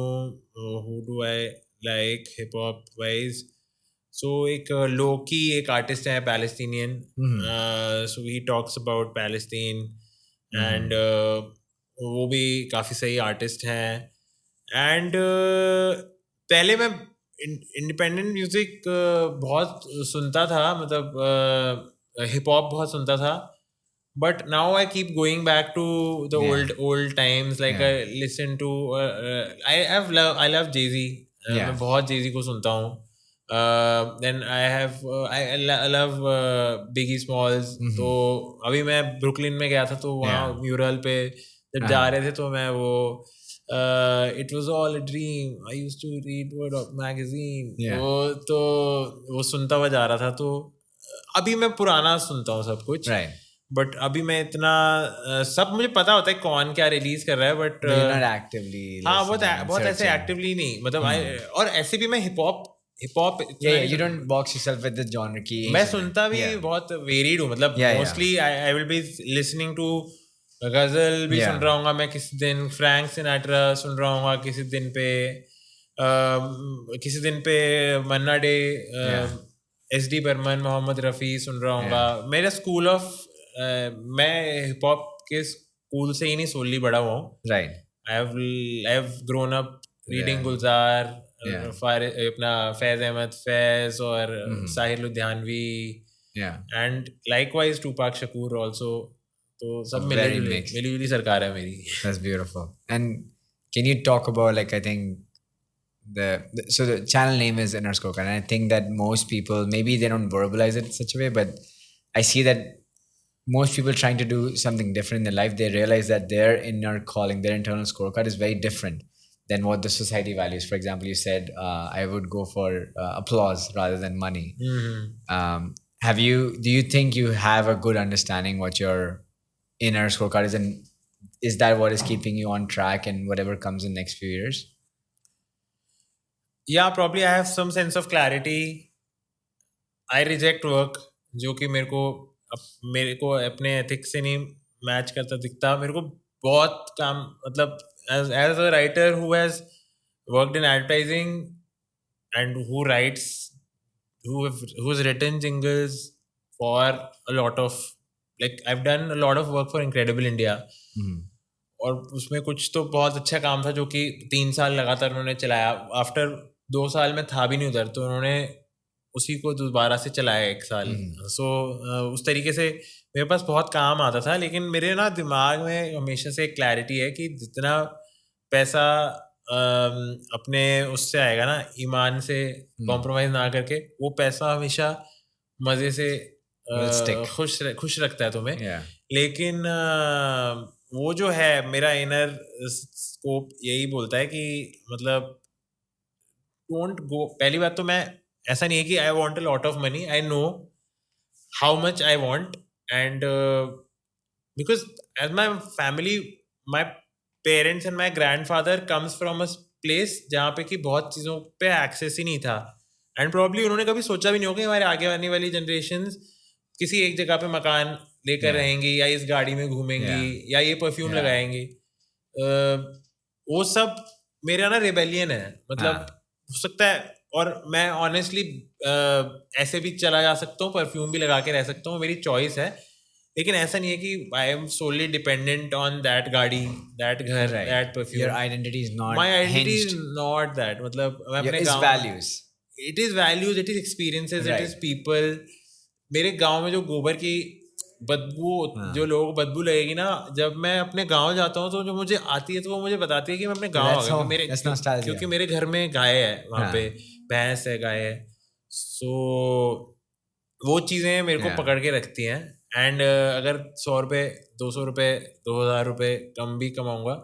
who do I like hip hop wise, so एक लोकी एक आर्टिस्ट है Palestinian. So he talks about Palestine, and वो भी काफ़ी सही आर्टिस्ट हैं. एंड पहले मैं इंडिपेंडेंट म्यूजिक बहुत सुनता था, मतलब हिप हॉप बहुत सुनता था. But now I keep going back to the old times. Like I listen to, I love Jay-Z. मैं बहुत Jay-Z को सुनता हूँ. Then I love Biggie Smalls. तो अभी मैं ब्रुकलिन में गया था, तो वहाँ म्यूरल पे जब जा रहे थे, तो मैं वो it was all a dream, I used to read Word Up magazine. तो वो सुनता हुआ जा रहा था. तो अभी मैं पुराना सुनता हूँ सब कुछ. बट अभी मैं इतना सब मुझे पता होता है कौन क्या रिलीज कर रहा है, बट हाँ बहुत ऐसे एक्टिवली नहीं, मतलब और ऐसे भी मैं हिप hop you don't box yourself with the genre की. मैं सुनता भी बहुत वेरिड हूँ, मतलब mostly I will be listening to ghazal भी सुन रहा हूँ मैं किसी दिन, फ्रैंक सिनाट्रा सुन रहा हूँ किसी दिन पे मन्ना डे, SD बर्मन, मोहम्मद रफ़ी सुन रहा हूँ. मेरा स्कूल ऑफ, मैं हिप हॉप के स्कूल से ही नहीं सोली बड़ा हुआ हूँ. I have grown up reading Gulzar, अपना फैज़ अहमद फैज़ और Sahir Ludhianvi, and likewise Tupac Shakur also. तो सब मिली सरकार है मेरी. That's beautiful. And can you talk about, like, I think so the channel name is Inner Scorecard, and I think that most people, maybe they don't verbalize it in such a way, but I see that most people trying to do something different in their life, they realize that their inner calling, their internal scorecard is very different than what the society values. For example, you said, I would go for applause rather than money. Do you think you have a good understanding what your inner scorecard is, and is that what is keeping you on track and whatever comes in next few years? Yeah, probably I have some sense of clarity. I reject work जो कि मेरे को अपने ethics से नहीं match करता दिखता. मेरे को बहुत काम, मतलब as a writer who has worked in advertising and who has written jingles for a lot of, like I've done a lot of work for Incredible India. और उसमें कुछ तो बहुत अच्छा काम था जो कि 3 साल लगातार उन्होंने चलाया. आफ्टर 2 साल में था भी नहीं उधर, तो उन्होंने उसी को दोबारा से चलाया 1 साल. सो उस तरीके से मेरे पास बहुत काम आता था. लेकिन मेरे ना दिमाग में हमेशा से एक क्लैरिटी है कि जितना पैसा अपने उससे आएगा ना, ईमान से कॉम्प्रोमाइज ना करके, वो पैसा हमेशा मज़े से खुश रखता है तुम्हें. लेकिन वो जो है मेरा इनर स्कोप यही बोलता है कि मतलब डोंट गो. पहली बात तो मैं ऐसा नहीं है कि I want a lot of money. I know how much I want, and because as my family, my parents and my grandfather comes from a place जहाँ पे कि बहुत चीज़ों पे एक्सेस ही नहीं था, एंड प्रॉब्ली उन्होंने कभी सोचा भी नहीं होगा कि हमारे आगे आने वाली जनरेशंस किसी एक जगह पे मकान लेकर रहेंगी या इस गाड़ी में घूमेंगी या ये परफ्यूम लगाएंगे. वो सब मेरा ना रिबेलियन है, मतलब हो सकता है. और मैं ऑनेस्टली ऐसे भी चला जा सकता हूँ, परफ्यूम भी लगा के रह सकता हूँ, मेरी चॉइस है. लेकिन ऐसा नहीं है कि I am solely dependent on that गाड़ी, दैट घर, that perfume. Your identity is not my identity is hinged. Not that. मतलब मैं अपने It's गाँव, values. It is values, it is experiences, it is people. मेरे गांव में जो गोबर की बदबू, जो लोगों को बदबू लगेगी ना, जब मैं अपने गांव जाता हूँ तो जो मुझे आती है तो वो मुझे बताती है कि मैं अपने गांव आ गया. मेरे क्योंकि मेरे घर में गाय है, वहाँ पे भैंस है, गाय है. सो वो चीज़ें मेरे को पकड़ के रखती हैं. एंड अगर 100 रुपये, 200 रुपये, 2000 रुपये कम भी कमाऊंगा,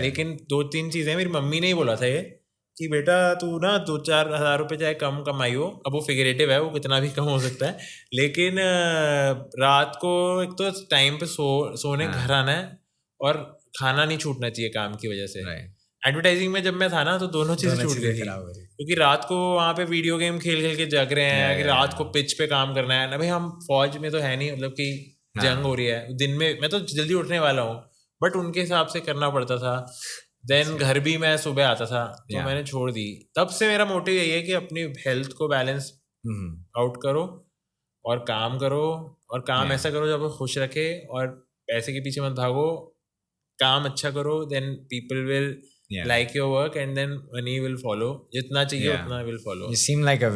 लेकिन 2-3 चीज़ें मेरी मम्मी ने ही बोला था ये कि बेटा तू ना 2-4 हज़ार रुपये चाहे कम कमाई हो, अब वो फिगरेटिव है, वो कितना भी कम हो सकता है, लेकिन रात को एक तो टाइम पे सोने घर आना है और खाना नहीं छूटना चाहिए काम की वजह से. एडवर्टाइजिंग में जब मैं था ना तो दोनों चीज़ें छूट गई थी, क्योंकि रात को वहाँ पे वीडियो गेम खेल खेल के जग रहे हैं कि रात को पिच पे काम करना है ना. भाई हम फौज में तो है नहीं, मतलब कि जंग हो रही है, दिन में मैं तो जल्दी उठने वाला हूँ, बट उनके हिसाब से करना पड़ता था. देन घर भी मैं सुबह आता था, तो मैंने छोड़ दी. तब से मेरा मोटिव यही है कि अपनी हेल्थ को बैलेंस आउट करो और काम करो, और काम ऐसा करो जो आपको खुश रखे, और पैसे के पीछे मत भागो. काम अच्छा करो, then people will like your work, and then money will follow. जितना चाहिए उतना will follow. You seem like a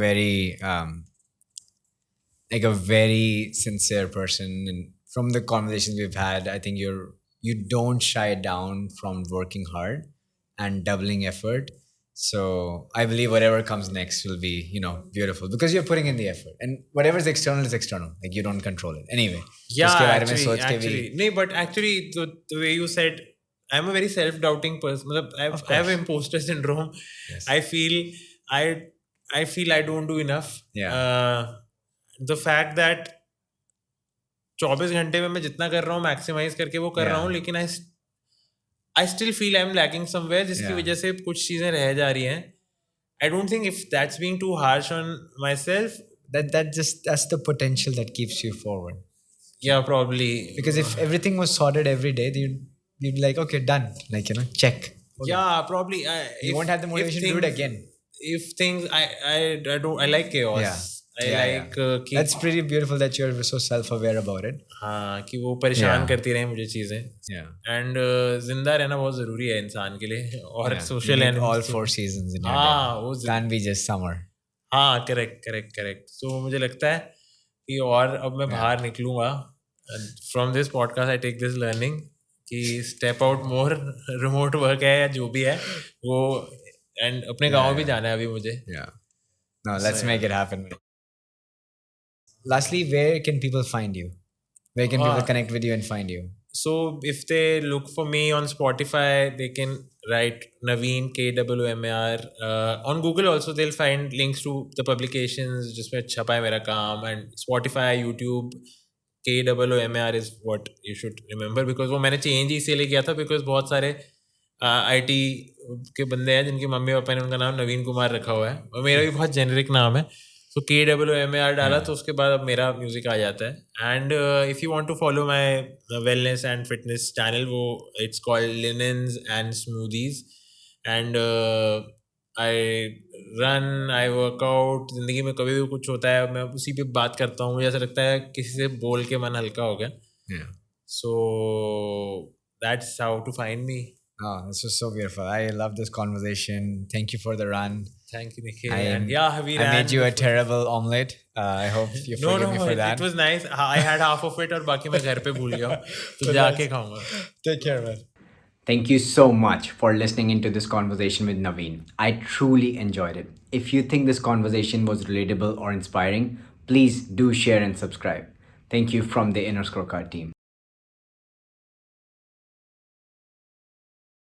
very sincere person, and from the conversations we've had, I think you don't shy down from working hard and doubling effort. So I believe whatever comes next will be, beautiful, because you're putting in the effort, and whatever is external is external. Like, you don't control it anyway. Yeah, actually, no, but actually the way you said, I'm a very self-doubting person. I have imposter syndrome. Yes. I feel I don't do enough. The fact that 24 घंटे में मैं जितना कर रहा हूँ maximise करके वो कर रहा हूँ, लेकिन I still feel I'm lacking somewhere, जिसकी वजह से कुछ चीजें रह जा रही हैं. I don't think if that's being too harsh on myself. That's the potential that keeps you forward. Yeah, probably. Because if everything was sorted every day, you'd be like, okay, done. Like, check. Okay. Yeah, probably. You won't have the motivation to do it again. If things, I like chaos. Yeah. I like. That's pretty beautiful that you're so self-aware about it. हाँ, कि वो परेशान करती रहे मुझे चीजें. And जिंदा रहना बहुत जरूरी है इंसान के लिए, और social and all 4 seasons in your day. वो can't be just summer. हाँ, correct. So मुझे लगता है कि और अब मैं बाहर निकलूंगा. From this podcast, I take this learning कि step out more, remote work है या जो भी है वो, and अपने गाँव भी जाना है अभी मुझे. No, let's make it happen. Lastly, where can people find you? Where can people connect with you and find you? So if they look for me on Spotify, they can write Naveen KWMAR. On Google also they'll find links to the publications जिसमें छपा है मेरा काम, and Spotify, YouTube, KWMAR is what you should remember, because वो मैंने change इसीलिए किया था because बहुत सारे IT के बंदे हैं जिनके मम्मी पापा ने उनका नाम नवीन कुमार रखा हुआ है, और मेरा भी बहुत जेनरिक नाम है. So KWMAR डाला तो उसके बाद अब मेरा म्यूजिक आ जाता है. And if you want to follow my wellness and fitness channel, वो it's called linens and smoothies, and I run, I workout. जिंदगी में कभी भी कुछ होता है मैं उसी पे बात करता हूँ. मुझे ऐसा लगता है किसी से बोल के मन हल्का हो गया. So that's how to find me. Oh, this was so beautiful. I love this conversation. Thank you for the run. Thank you, Nikhil. I made you a terrible omelette. I hope you forgive me for that. It was nice. I had half of it और बाकी मैं घर पे भूल गया हूँ, तो जाके खाऊंगा. Take care, man. Thank you so much for listening into this conversation with Naveen. I truly enjoyed it. If you think this conversation was relatable or inspiring, please do share and subscribe. Thank you from the Inner Scorecard team.